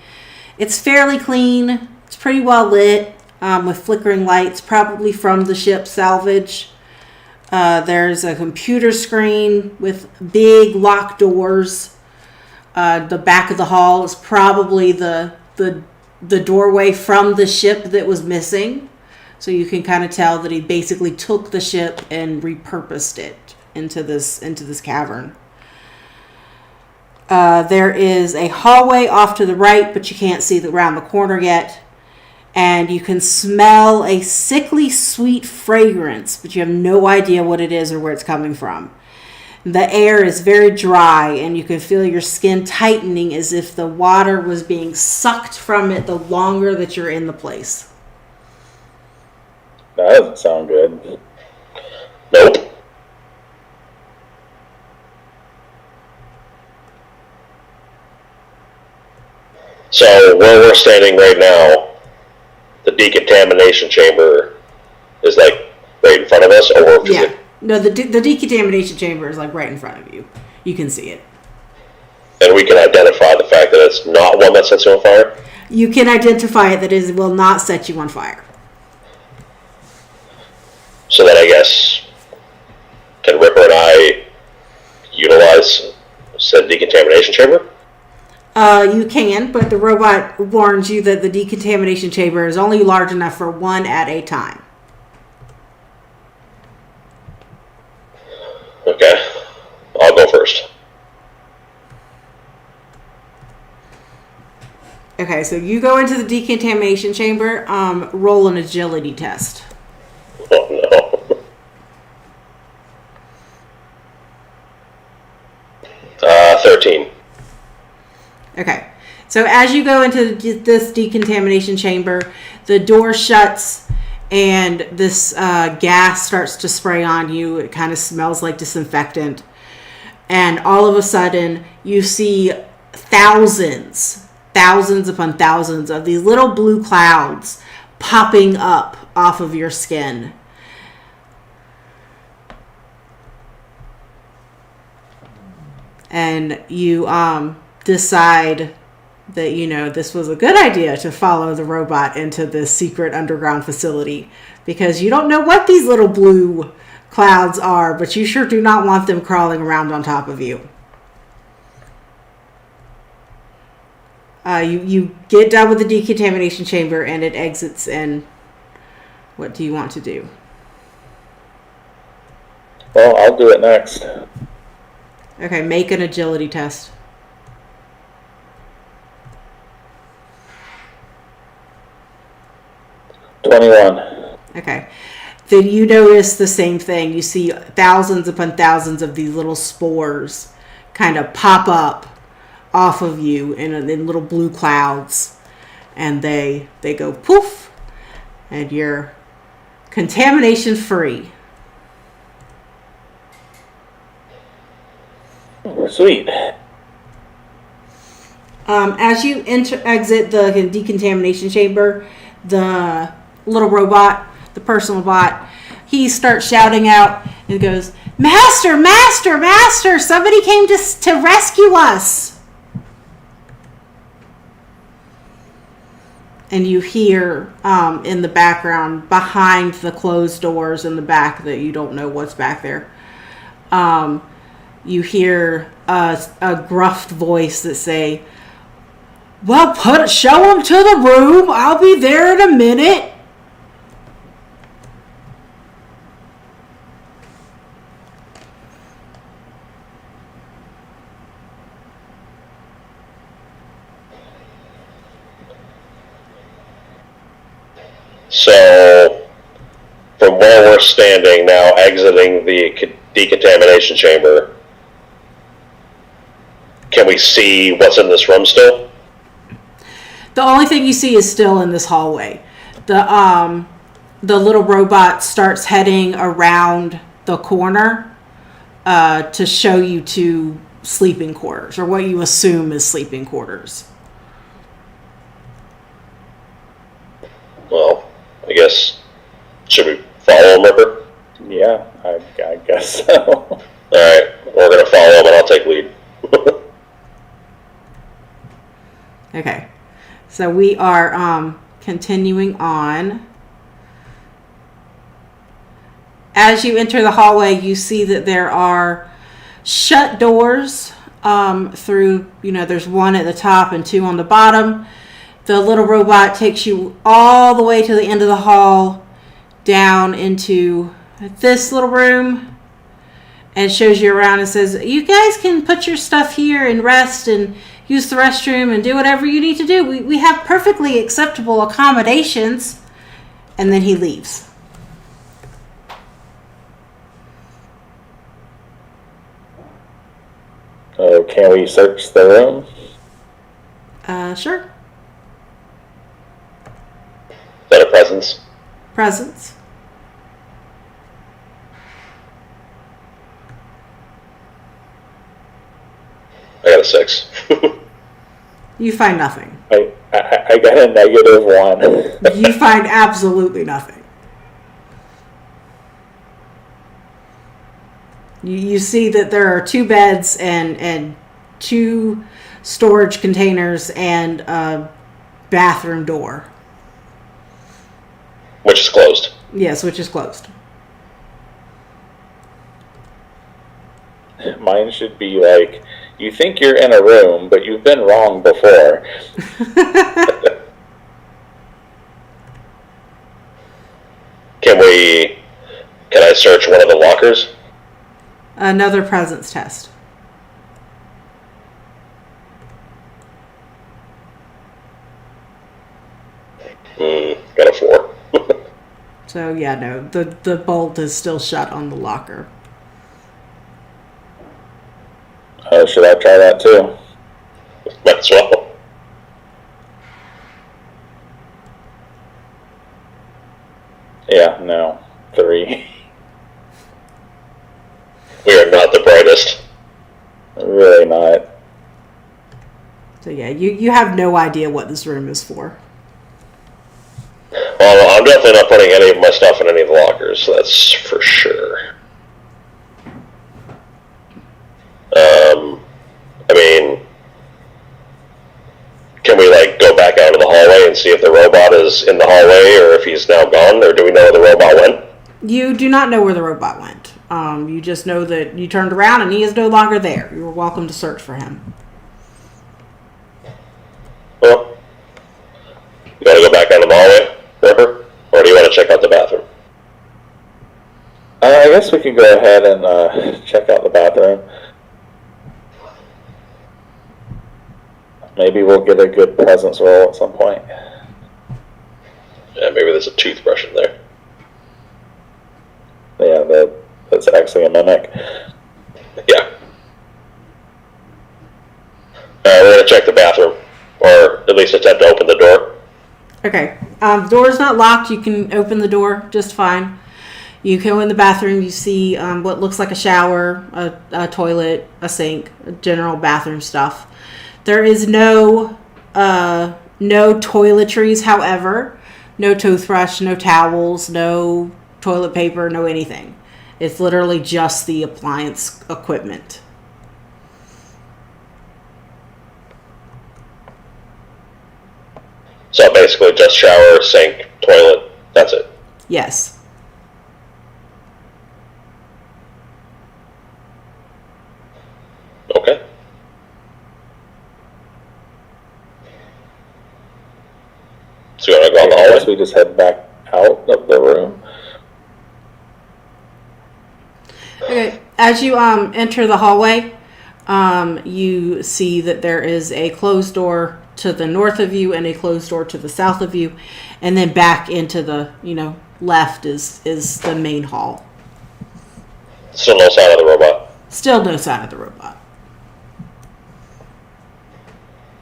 It's fairly clean. It's pretty well lit with flickering lights, probably from the ship's salvage. There's a computer screen with big locked doors. The back of the hall is probably the doorway from the ship that was missing. So you can kind of tell that he basically took the ship and repurposed it into this cavern. There is a hallway off to the right, but you can't see around the corner yet. And you can smell a sickly sweet fragrance, but you have no idea what it is or where it's coming from. The air is very dry, and you can feel your skin tightening as if the water was being sucked from it the longer that you're in the place. That doesn't sound good. Nope. So where we're standing right now, the decontamination chamber is like right in front of us, or Yeah. No, the decontamination chamber is like right in front of you. You can see it. And we can identify the fact that it's not one that sets you on fire? You can identify it that it will not set you on fire. So then I guess, can Ripper and I utilize said decontamination chamber? You can, but the robot warns you that the decontamination chamber is only large enough for one at a time. Okay, I'll go first. Okay, so you go into the decontamination chamber, roll an agility test. Oh no. 13. Okay, so as you go into this decontamination chamber, the door shuts and this gas starts to spray on you. It kind of smells like disinfectant. And all of a sudden, you see thousands upon thousands of these little blue clouds popping up off of your skin. And you decide that, you know, this was a good idea to follow the robot into this secret underground facility, because you don't know what these little blue clouds are, but you sure do not want them crawling around on top of you. You get done with the decontamination chamber and it exits, and what do you want to do? Well, I'll do it next. Okay, make an agility test. $21. Okay. Then you notice the same thing. You see thousands upon thousands of these little spores kind of pop up off of you in little blue clouds. And they go poof. And you're contamination free. Sweet. As you exit the decontamination chamber, the little robot, the personal bot, he starts shouting out and goes, "Master, master, master, somebody came to rescue us." And you hear in the background, behind the closed doors in the back that you don't know what's back there, you hear a gruff voice that say, "Well, show them to the room. I'll be there in a minute." So, from where we're standing now, exiting the decontamination chamber, can we see what's in this room still? The only thing you see is still in this hallway. The little robot starts heading around the corner to show you to sleeping quarters, or what you assume is sleeping quarters. Well, I guess, should we follow him, Ripper? Yeah, I guess so. Alright, we're gonna follow him and I'll take lead. Okay. So we are continuing on. As you enter the hallway, you see that there are shut doors through, there's one at the top and two on the bottom. The little robot takes you all the way to the end of the hall, down into this little room, and shows you around and says, you guys can put your stuff here and rest and use the restroom and do whatever you need to do. We have perfectly acceptable accommodations. And then he leaves. Oh, can we search the room? Sure. Is that a presence? Presents. I got a 6. You find nothing. I got a -1. You find absolutely nothing. You see that there are 2 beds and 2 storage containers and a bathroom door. Which is closed. Yes, which is closed. Mine should be like, you think you're in a room, but you've been wrong before. Can I search one of the lockers? Another presence test. Got a 4. So yeah, no, the bolt is still shut on the locker. Oh, should I try that too? Might as well. Yeah, no. 3. We are not the brightest. Really not. So yeah, you have no idea what this room is for. Well, I'm definitely not putting any of my stuff in any of the lockers, so that's for sure. I mean, can we, go back out of the hallway and see if the robot is in the hallway, or if he's now gone, or do we know where the robot went? You do not know where the robot went. You just know that you turned around and he is no longer there. You are welcome to search for him. Well, you want to go back out of the hallway, Ripper? Or do you want to check out the bathroom? I guess we could go ahead and check out the bathroom. Maybe we'll get a good presence roll at some point. Yeah, maybe there's a toothbrush in there. Yeah, that's actually a mimic. Yeah. We're going to check the bathroom, or at least attempt to open the door. Okay. The door is not locked. You can open the door just fine. You go in the bathroom. You see what looks like a shower, a toilet, a sink, general bathroom stuff. There is no toiletries, however. No toothbrush, no towels, no toilet paper, no anything. It's literally just the appliance equipment. So basically just shower, sink, toilet, that's it. Yes. Okay. So you want to go on the I guess hallway? we just head back out of the room. Okay. As you enter the hallway, you see that there is a closed door to the north of you and a closed door to the south of you, and then back into the left is the main hall. Still no sign of the robot. Still no sign of the robot.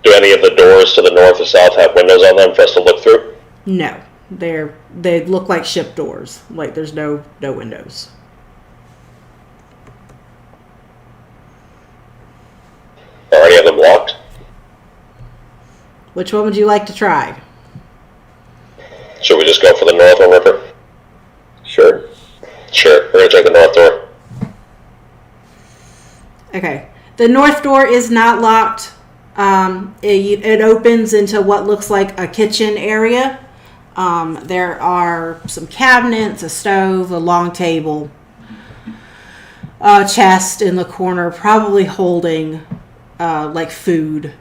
Do any of the doors to the north or south have windows on them for us to look through? No, they look like ship doors. Like there's no windows. Are any of them locked? Which one would you like to try? Should we just go for the north one, Ripper? Sure. Sure, we're gonna check the north door. Okay. The north door is not locked. It opens into what looks like a kitchen area. There are some cabinets, a stove, a long table, a chest in the corner, probably holding like food,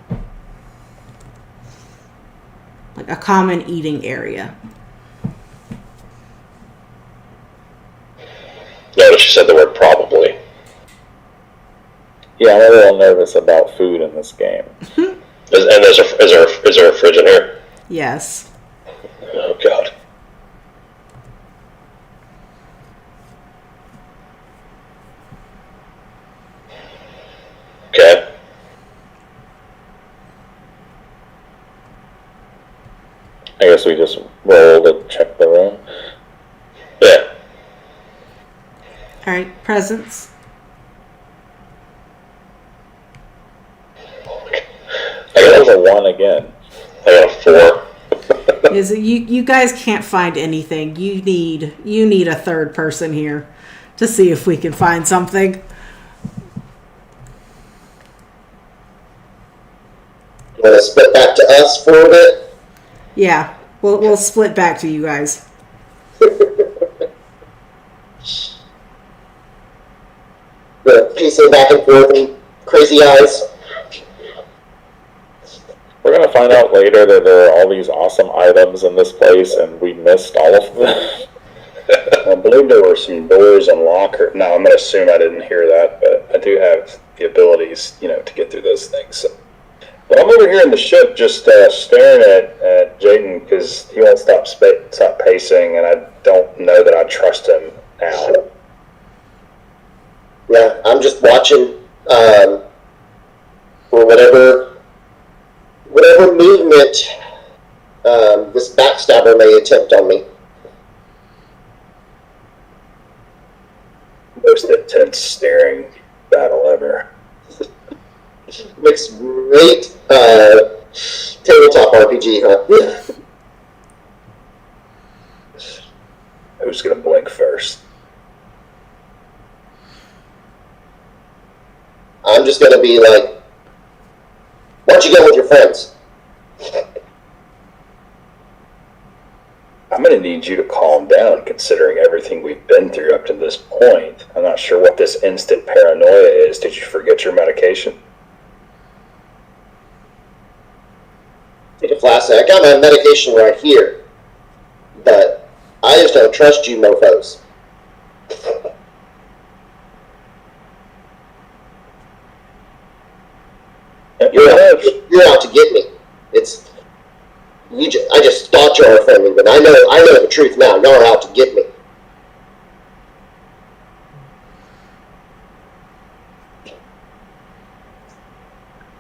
like a common eating area. Notice you said the word probably. Yeah, I'm a little nervous about food in this game. Is there a fridge in here? Yes. Oh God. Okay. I guess we just roll to check the room. Yeah. All right. Presents. That was a 1 again. I got a 4. Is it, you guys can't find anything. You need a third person here to see if we can find something. You want to split back to us for a bit? Yeah, we'll split back to you guys. The pacing back and forth and crazy eyes. We're going to find out later that there are all these awesome items in this place, and we missed all of them. I believe there were some doors and locker. No, I'm going to assume I didn't hear that, but I do have the abilities, to get through those things. So. But I'm over here in the ship just staring at Jaden because he won't stop pacing, and I don't know that I trust him now. Yeah, I'm just watching for whatever movement this backstabber may attempt on me. Most intense staring battle ever. Makes great tabletop RPG, huh? Who's going to blink first? I'm just going to be like, why don't you go with your friends? I'm going to need you to calm down considering everything we've been through up to this point. I'm not sure what this instant paranoia is. Did you forget your medication? Take a flask. I got my medication right here, but I just don't trust you mofos. You're out to get me. I just thought you were friendly, but I know the truth now. You're out to get me.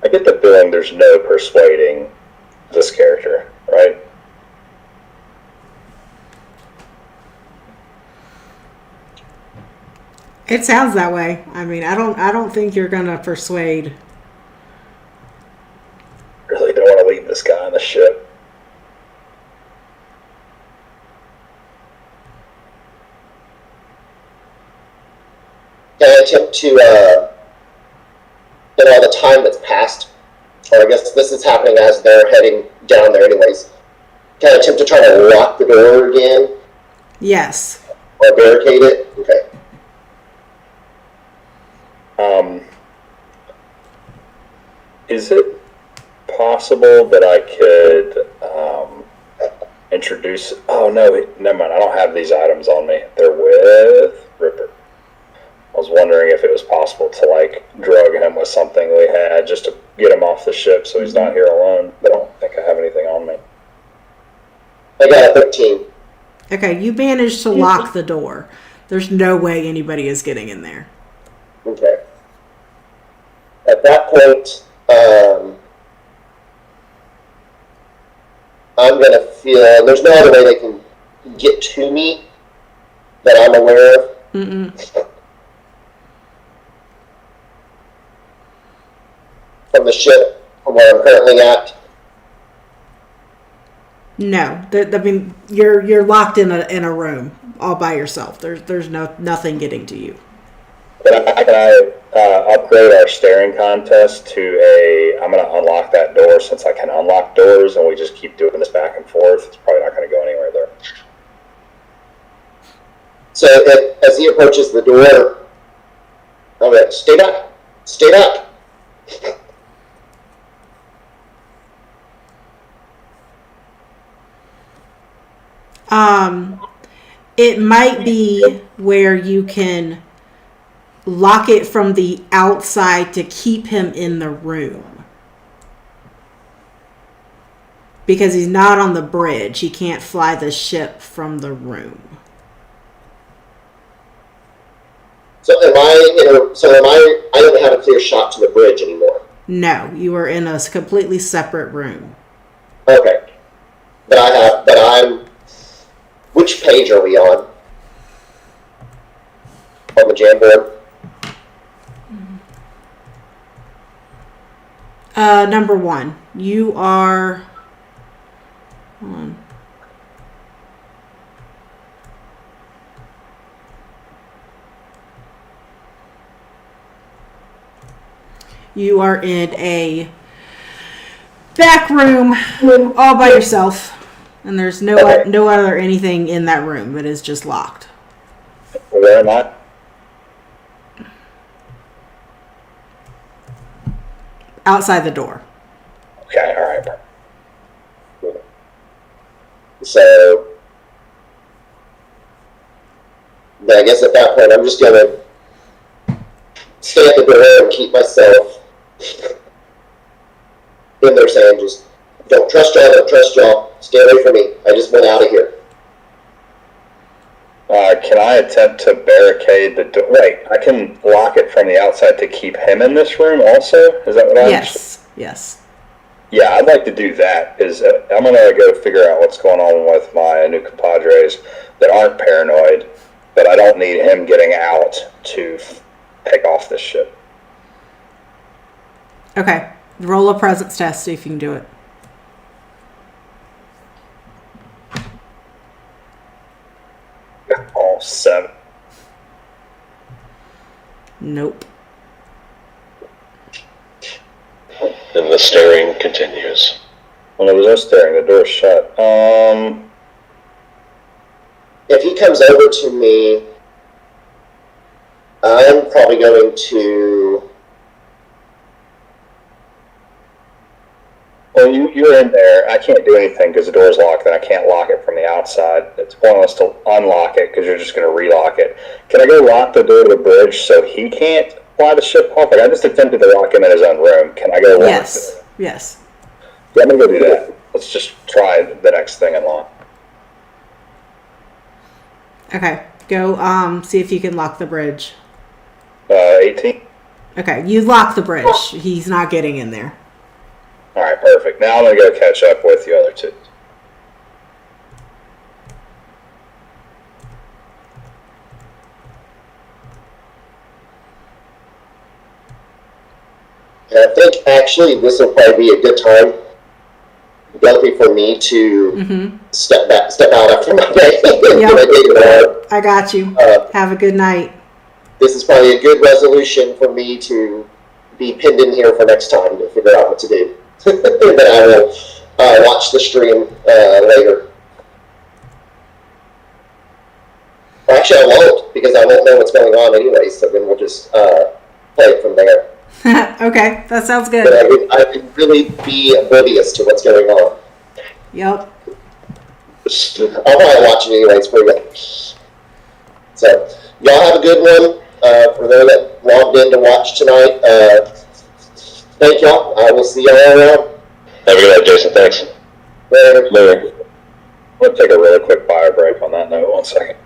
I get the feeling there's no persuading this character, right? It sounds that way. I mean, I don't think you're gonna persuade. Really don't want to leave this guy on the ship. Can I attempt to, all the time that's passed, or I guess this is happening as they're heading down there anyways, can I attempt to try to lock the door again? Yes. Or barricade it? Okay. Is it possible that I could introduce... Oh, no, never mind. I don't have these items on me. They're with Ripper. I was wondering if it was possible to, drug him with something we had just to get him off the ship so he's not here alone. But I don't think I have anything on me. I got a 13. Okay, you managed to lock the door. There's no way anybody is getting in there. Okay. At that point, I'm gonna feel, and there's no other way they can get to me that I'm aware of. From the ship, from where I'm currently at. No, I mean you're locked in a room all by yourself. There's nothing getting to you. Can I upgrade our staring contest to I'm going to unlock that door since I can unlock doors, and we just keep doing this back and forth. It's probably not going to go anywhere there. So as he approaches the door, I'm like, stay back. Stay back. It might be where you can lock it from the outside to keep him in the room. Because he's not on the bridge. He can't fly the ship from the room. So I don't have a clear shot to the bridge anymore. No, you are in a completely separate room. Okay. Which page are we on? On the Jamboard? Number 1. You are... Hold on. You are in a back room all by yourself. And there's no other anything in that room. It is just locked. Where am I? Outside the door. Okay, all right. So then I guess at that point I'm just gonna stay at the door and keep myself in there saying just don't trust y'all, stay away from me. I just went out of here. Can I attempt to barricade the door? Wait, I can lock it from the outside to keep him in this room also? Is that what I understand? Yes. Yeah, I'd like to do that. I'm going to go figure out what's going on with my new compadres that aren't paranoid, but I don't need him getting out to take off this ship. Okay. Roll a presence test, see if you can do it. All 7. Nope. And the staring continues. Well, there was no staring. The door's shut. If he comes over to me, I'm probably going to... Well, you're in there. I can't do anything because the door's locked, and I can't lock it from the outside. It's pointless to unlock it because you're just going to relock it. Can I go lock the door to the bridge so he can't fly the ship off? Like, I just attempted to lock him in his own room. Can I go lock it? Yes. Yeah, I'm going to go do that. Let's just try the next thing and lock. Okay. Go see if you can lock the bridge. 18. Okay. You lock the bridge. He's not getting in there. All right, perfect. Now I'm going to go catch up with the other 2. I think actually this will probably be a good time, luckily for me, to step out after my day. Yep. I got you. Have a good night. This is probably a good resolution for me to be pinned in here for next time to figure out what to do. Then I will watch the stream later. Or actually, I won't, because I won't know what's going on anyway, so then we'll just play it from there. Okay, that sounds good. But I would really be oblivious to what's going on. Yep. I'll probably watch it anyway, it's pretty good. So, y'all have a good one. For those that logged in to watch tonight, thank y'all. I will see y'all around. Have a good night, Jason. Thanks. Later. I'm going to take a really quick fire break on that note. 1 second.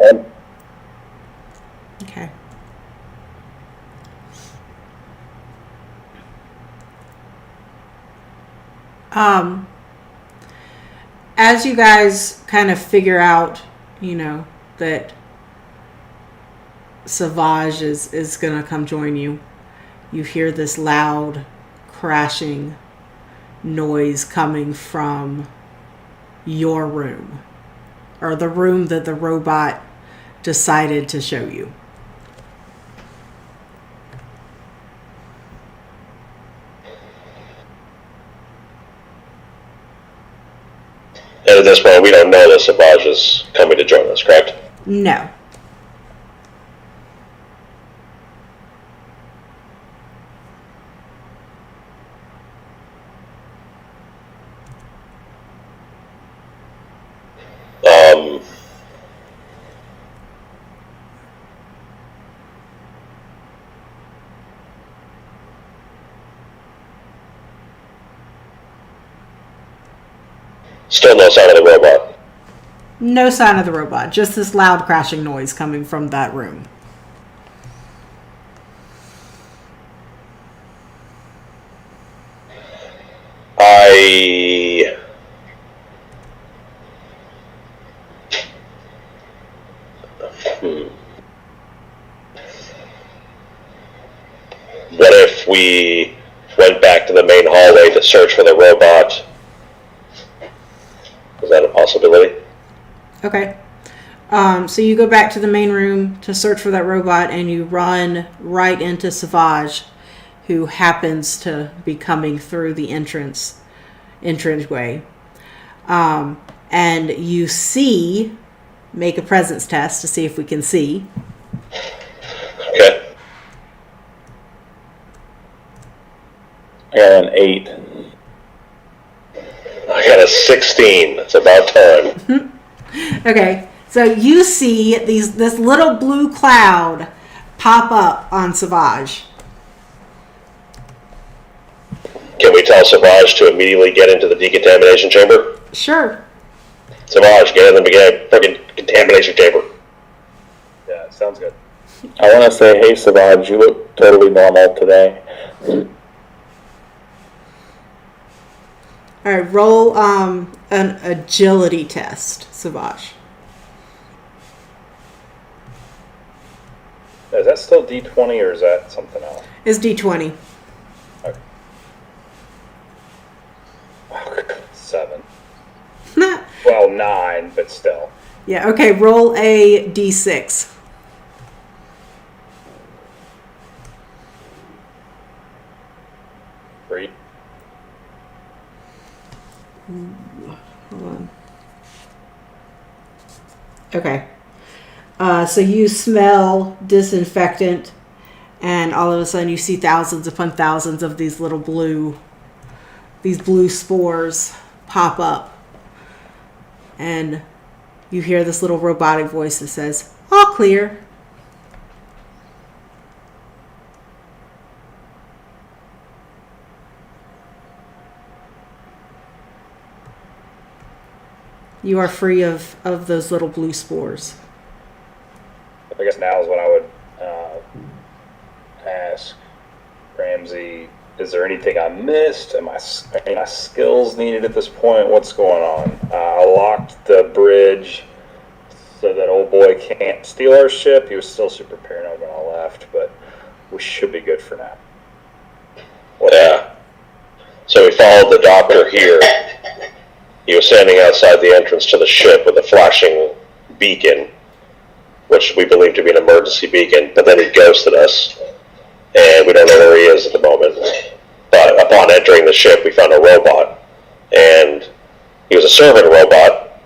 ahead. Okay. As you guys kind of figure out, that Savage is going to come join you, you hear this loud crashing noise coming from your room, or the room that the robot decided to show you. And at this point, we don't know that Savage is coming to join us, correct? No. Still no sign of the robot. No sign of the robot. Just this loud crashing noise coming from that room. What if we went back to the main hallway to search for the robot? Is that a possibility? Okay. So you go back to the main room to search for that robot, and you run right into Savage, who happens to be coming through the entranceway. And you make a presence test to see if we can see. Okay. I got an 8. I got a 16. It's about time. Okay, so you see this little blue cloud pop up on Savage. Can we tell Savage to immediately get into the decontamination chamber? Sure. Savage, get in the freaking contamination chamber. Yeah, sounds good. I want to say, hey, Savage, you look totally normal today. All right, roll an agility test, Savage. Is that still D20 or is that something else? It's D20. Okay. Oh, 7. Well, 9, but still. Yeah, okay, roll a D6. Three. Hold on. Okay. So you smell disinfectant, and all of a sudden you see thousands upon thousands of these little blue spores pop up. And you hear this little robotic voice that says, "All clear." You are free of those little blue spores. I guess now is when I would ask Ramsey, is there anything I missed? Are my skills needed at this point? What's going on? I locked the bridge so that old boy can't steal our ship. He was still super paranoid when I left, but we should be good for now. Yeah. So we followed the doctor here. He was standing outside the entrance to the ship with a flashing beacon, which we believe to be an emergency beacon, but then he ghosted us, and we don't know where he is at the moment. But upon entering the ship, we found a robot, and he was a servant robot.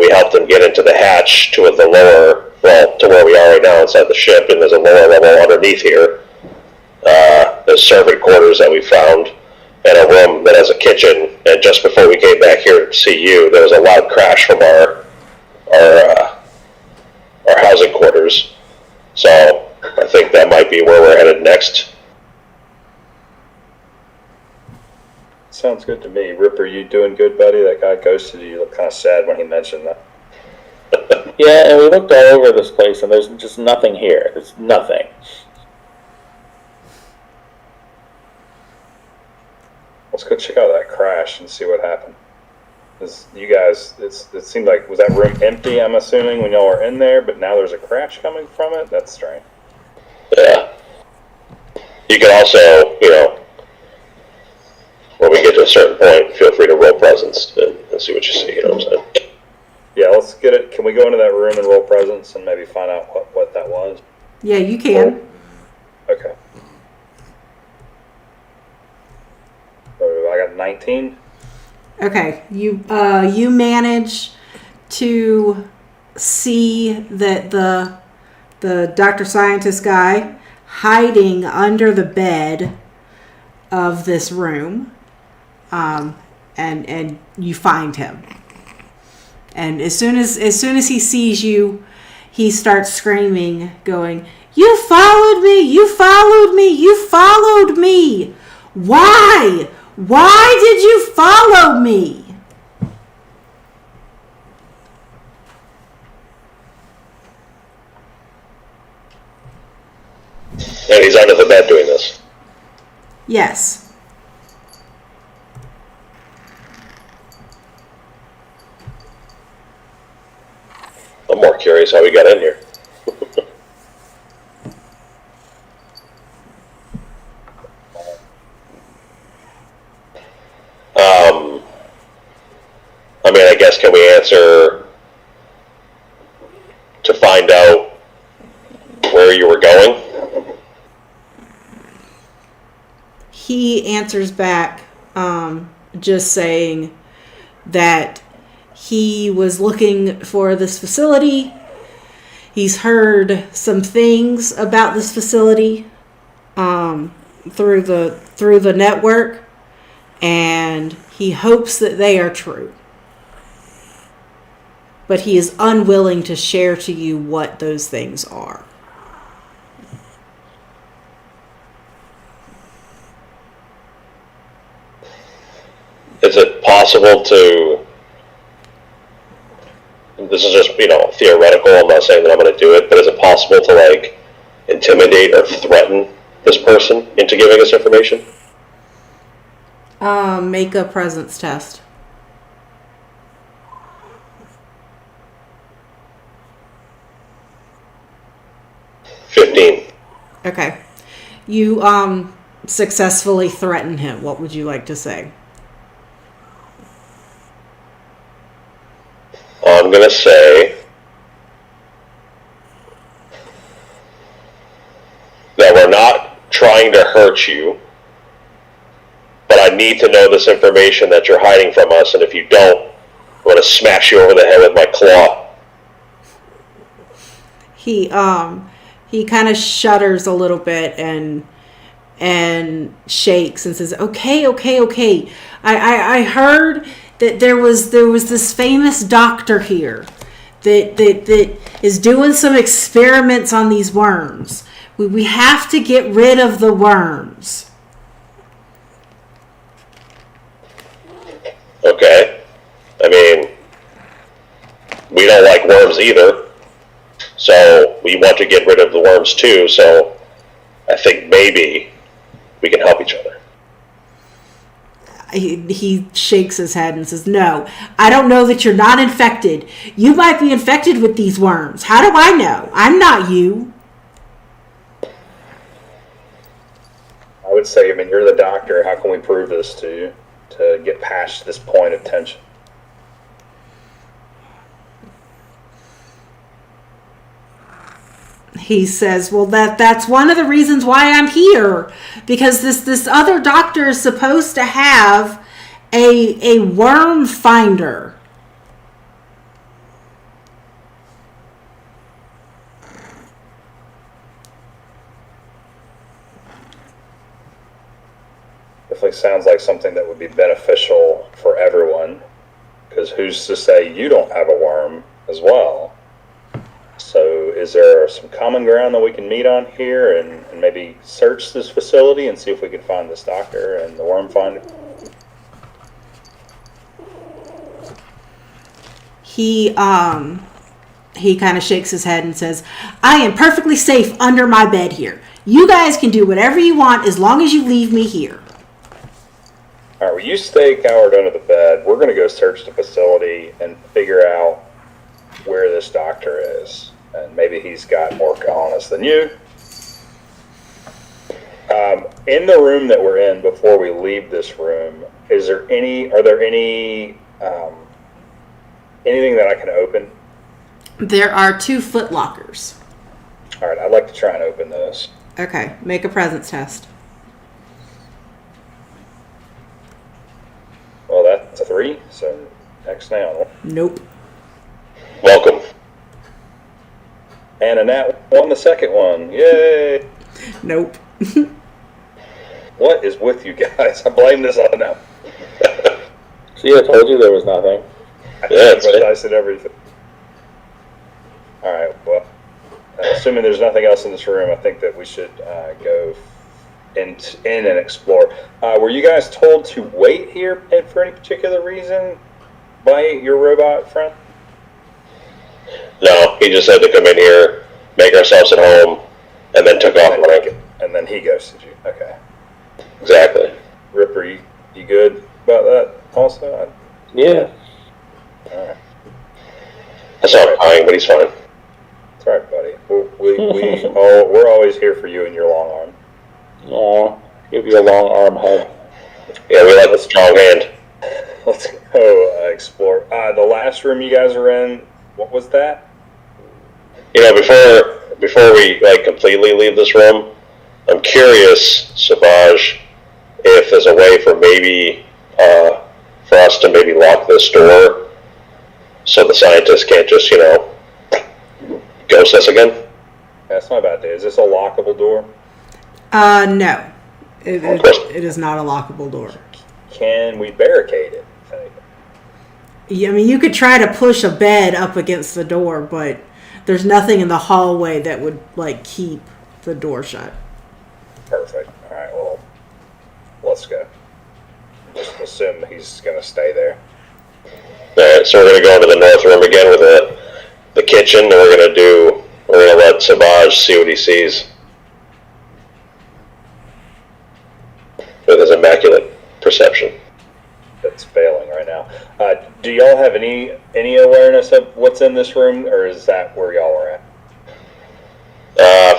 We helped him get into the hatch to the lower, to where we are right now inside the ship, and there's a lower level underneath here. There's servant quarters that we found, and a room that has a kitchen. And just before we came back here to see you, there was a loud crash from our housing quarters. So I think that might be where we're headed next. Sounds good to me. Ripper, you doing good, buddy? That guy ghosted you. You look kind of sad when he mentioned that. Yeah, and we looked all over this place, and there's just nothing here. There's nothing. Let's go check out that crash and see what happened. You guys, it seemed like, was that room empty, I'm assuming, when y'all were in there, but now there's a crash coming from it? That's strange. Yeah. You can also, when we get to a certain point, feel free to roll presence and see what you see, you know what I'm saying? Yeah, let's get it. Can we go into that room and roll presence and maybe find out what that was? Yeah, you can. Okay. So I got 19. Okay, you manage to see that the Dr. Scientist guy hiding under the bed of this room, and you find him. And as soon as he sees you, he starts screaming, going, "You followed me! You followed me! You followed me! Why? Why did you follow me?" And he's under the bed doing this. Yes. I'm more curious how we got in here. I guess, can we answer to find out where you were going? He answers back, just saying that he was looking for this facility. He's heard some things about this facility through the network, and he hopes that they are true. But he is unwilling to share to you what those things are. Is it possible to, this is just, theoretical, I'm not saying that I'm going to do it, but is it possible to, intimidate or threaten this person into giving us information? Make a presence test. 15. Okay. You successfully threaten him. What would you like to say? I'm going to say that we're not trying to hurt you, but I need to know this information that you're hiding from us, and if you don't, I'm going to smash you over the head with my claw. He kind of shudders a little bit and shakes and says, okay. I heard that there was this famous doctor here that is doing some experiments on these worms. We have to get rid of the worms. Okay. We don't like worms either. So we want to get rid of the worms too, so I think maybe we can help each other. He shakes his head and says, "No, I don't know that you're not infected. You might be infected with these worms. How do I know? I'm not you." I would say, you're the doctor. How can we prove this to you to get past this point of tension? He says, "Well, that's one of the reasons why I'm here, because this other doctor is supposed to have a worm finder." Definitely sounds like something that would be beneficial for everyone, because who's to say you don't have a worm as well? So is there some common ground that we can meet on here and maybe search this facility and see if we can find this doctor and the worm finder? he kind of shakes his head and says, I am perfectly safe under my bed here. You guys can do whatever you want as long as you leave me here. All right, well, you stay cowered under the bed. We're going to go search the facility and figure out where this doctor is. And maybe he's got more cojones than you. In the room that we're in, before we leave this room, are there any anything that I can open? There are 2 foot lockers. All right, I'd like to try and open those. Okay, make a presence test. Well, that's a 3, so next now. Nope. Welcome. And a nat won the second one. Yay! Nope. What is with you guys? I blame this on them. See, I told you there was nothing. I said everything. All right. Well, assuming there's nothing else in this room, I think that we should go in and explore. Were you guys told to wait here for any particular reason by your robot friend? No, he just had to come in here, make ourselves at home, and then took off running. And then he ghosted you. Okay. Exactly. Ripper, you good about that also? Yeah. All right. I saw him crying, but he's fine. It's all right, buddy. We're always here for you and your long arm. Aw, give you a long arm hug. Yeah, we like a strong hand. Let's go explore. The last room you guys were in, what was that? You know, before we completely leave this room, I'm curious, Savage, if there's a way for us to maybe lock this door so the scientists can't just, ghost us again. That's not a bad idea. Is this a lockable door? No. It is not a lockable door. Can we barricade it? Yeah, I mean, you could try to push a bed up against the door, but there's nothing in the hallway that would, keep the door shut. Perfect. All right, well, let's go. Just assume he's going to stay there. Alright, so we're going to go into the north room again with the kitchen, and we're going to let Savage see what he sees with his immaculate perception. That's failing right now. Do y'all have any awareness of what's in this room, or is that where y'all are at?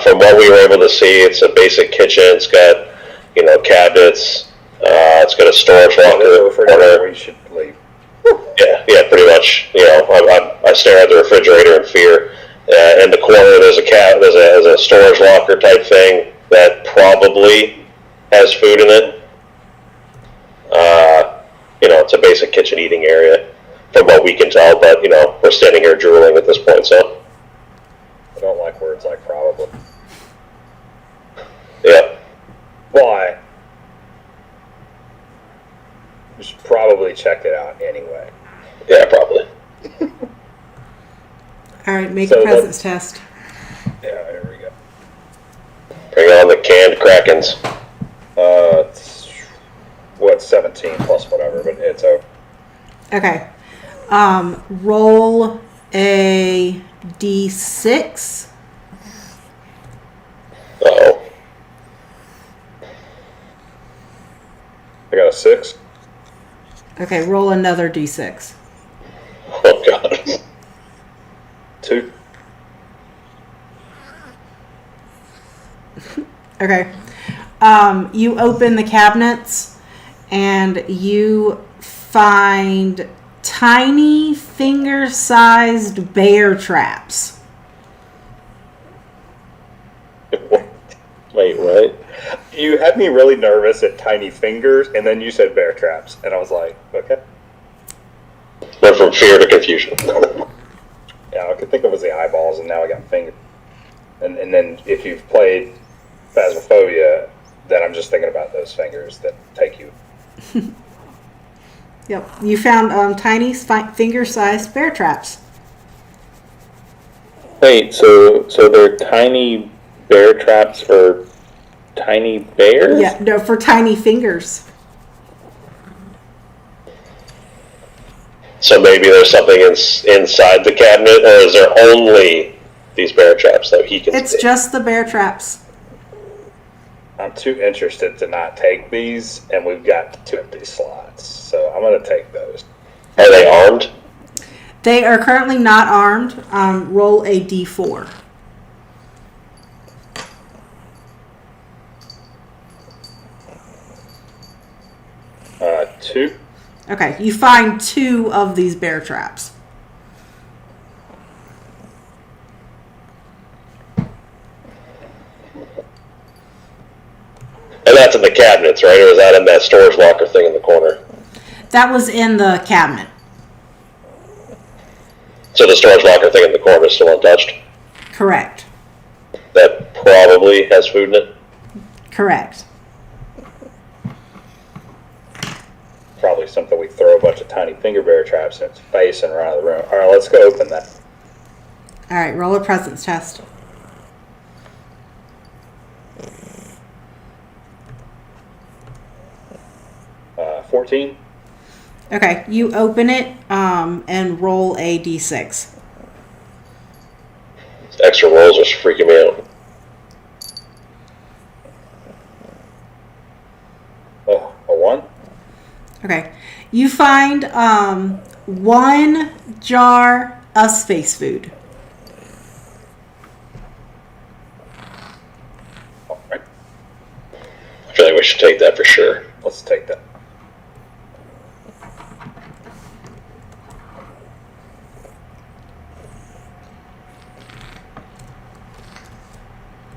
From what we were able to see, it's a basic kitchen. It's got, cabinets. It's got a storage locker. There's a refrigerator. We should leave. Yeah, pretty much. I stare at the refrigerator in fear. In the corner, there's a storage locker type thing that probably has food in it. It's a basic kitchen eating area, from what we can tell. But we're standing here drooling at this point, so. I don't like words like probably. Yeah. Why? We should probably check it out anyway. Yeah, probably. All right, make a presence test. Yeah, here we go. Bring on the canned Krakens. It's 17 plus whatever, but it's over. Okay. Roll a d6. Uh-oh. I got a 6. Okay, roll another d6. Oh, God. 2. Okay. You open the cabinets and you find tiny finger-sized bear traps. Wait, what? You had me really nervous at tiny fingers, and then you said bear traps, and I was like, okay. Went from fear to confusion. Yeah, I could think of it as the eyeballs, and now I got fingers. And then if you've played Phasmophobia, then I'm just thinking about those fingers that take you. Yep. You found tiny finger-sized bear traps. Wait, so they're tiny bear traps for tiny bears? Yeah, no, for tiny fingers. So maybe there's something inside the cabinet, or is there only these bear traps that he can It's see? just the bear traps. I'm too interested to not take these, and we've got 2 empty slots, so I'm going to take those. Are they armed? They are currently not armed. Roll a d4. Two. Okay, you find 2 of these bear traps. And that's in the cabinets, right? Or is that in that storage locker thing in the corner? That was in the cabinet. So the storage locker thing in the corner is still untouched? Correct. That probably has food in it? Correct. Probably something we throw a bunch of tiny finger bear traps in its face and run out of the room. All right, let's go open that. All right, roll a presence test. Uh, 14. Okay, you open it and roll a d6. Extra rolls are freaking me out. Oh, a 1. Okay, you find 1 jar of space food. All right, I feel like we should take that for sure. let's take that.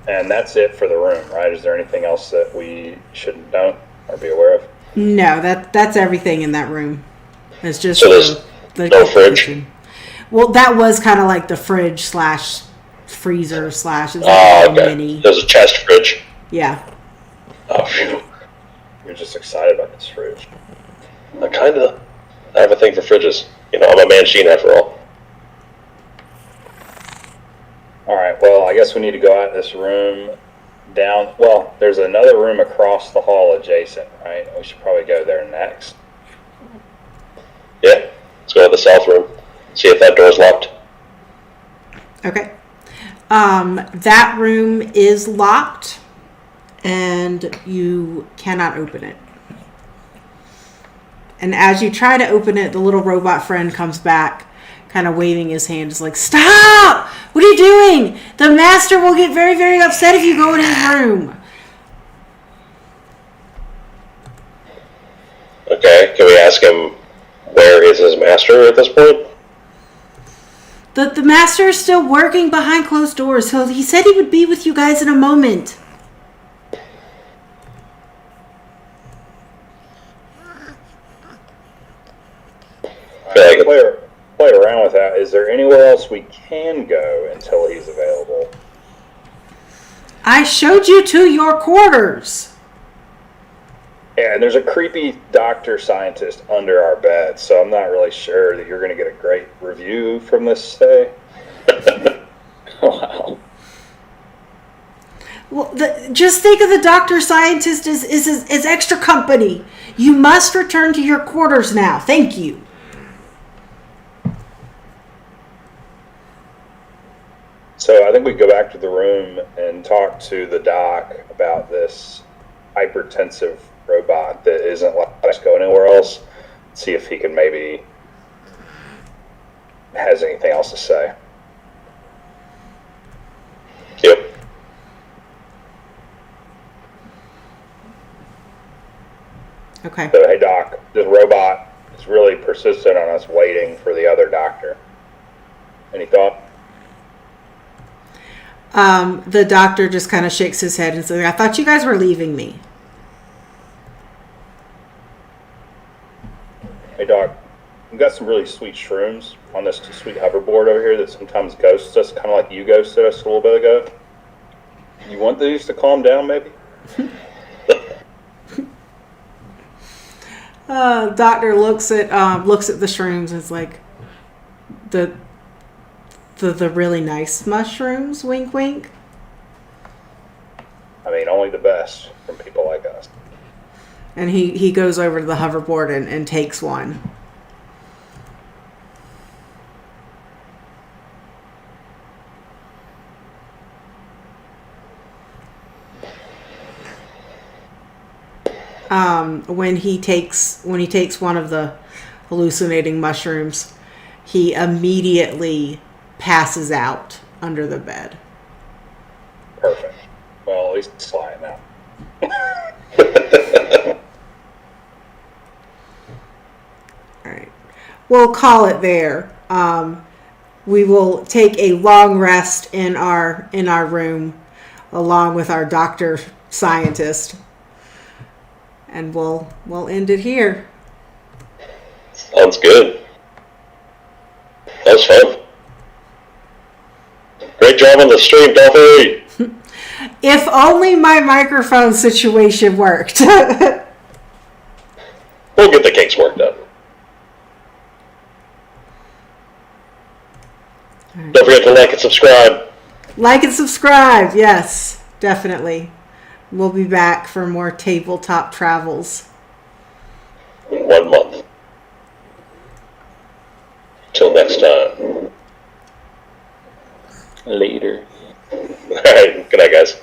And that's it for the room, right? Is there anything else that we should know or be aware of? No, that's everything in that room. It's just So there's no fridge? kitchen. Well, that was kind of like the fridge slash freezer slash. It's like Oh, a okay. mini. There's a chest fridge. Yeah. Oh, phew. You're just excited about this fridge. I have a thing for fridges. You know, I'm a man-sheen after all. All right, well, I guess we need to go out this room down. Well, there's another room across the hall adjacent, right? We should probably go there next. Yeah, let's go to the south room. See if that door's locked. Okay. That room is locked, and you cannot open it. And as you try to open it, the little robot friend comes back, kind of waving his hand, just like, "Stop! What are you doing? The master will get very, very upset if you go in his room." Okay, can we ask him where is his master at this point? The master is still working behind closed doors, so he said he would be with you guys in a moment. All right, play around with that. Is there anywhere else we can go until he's available? I showed you to your quarters. Yeah, and there's a creepy doctor scientist under our bed, so I'm not really sure that you're going to get a great review from this stay. Wow. Well, just think of the doctor scientist as extra company. You must return to your quarters now. Thank you. So I think we go back to the room and talk to the doc about this hypertensive robot that isn't letting us go anywhere else. See if he can maybe has anything else to say. Yep. Okay. So, hey doc, this robot is really persistent on us waiting for the other doctor. Any thought? The doctor just kind of shakes his head and says, "I thought you guys were leaving me." Hey doc, we've got some really sweet shrooms on this sweet hoverboard over here that sometimes ghosts us, kind of like you ghosted us a little bit ago. You want these to calm down, maybe? Doctor looks at the shrooms and is like, the really nice mushrooms, wink wink. I mean, only the best from people like us. And he goes over to the hoverboard and takes one. when he takes one of the hallucinating mushrooms, he immediately passes out under the bed. Perfect. Well, at least it's flying now. All right. We'll call it there. We will take a long rest in our room, along with our doctor scientist, and we'll end it here. Sounds good. That was fun. Great job on the stream, Dolphy. If only my microphone situation worked. We'll get the kinks worked out. Don't forget to like and subscribe. Like and subscribe. Yes, definitely. We'll be back for more tabletop travels. In 1 month. Till next time. Later. All right. Good night, guys.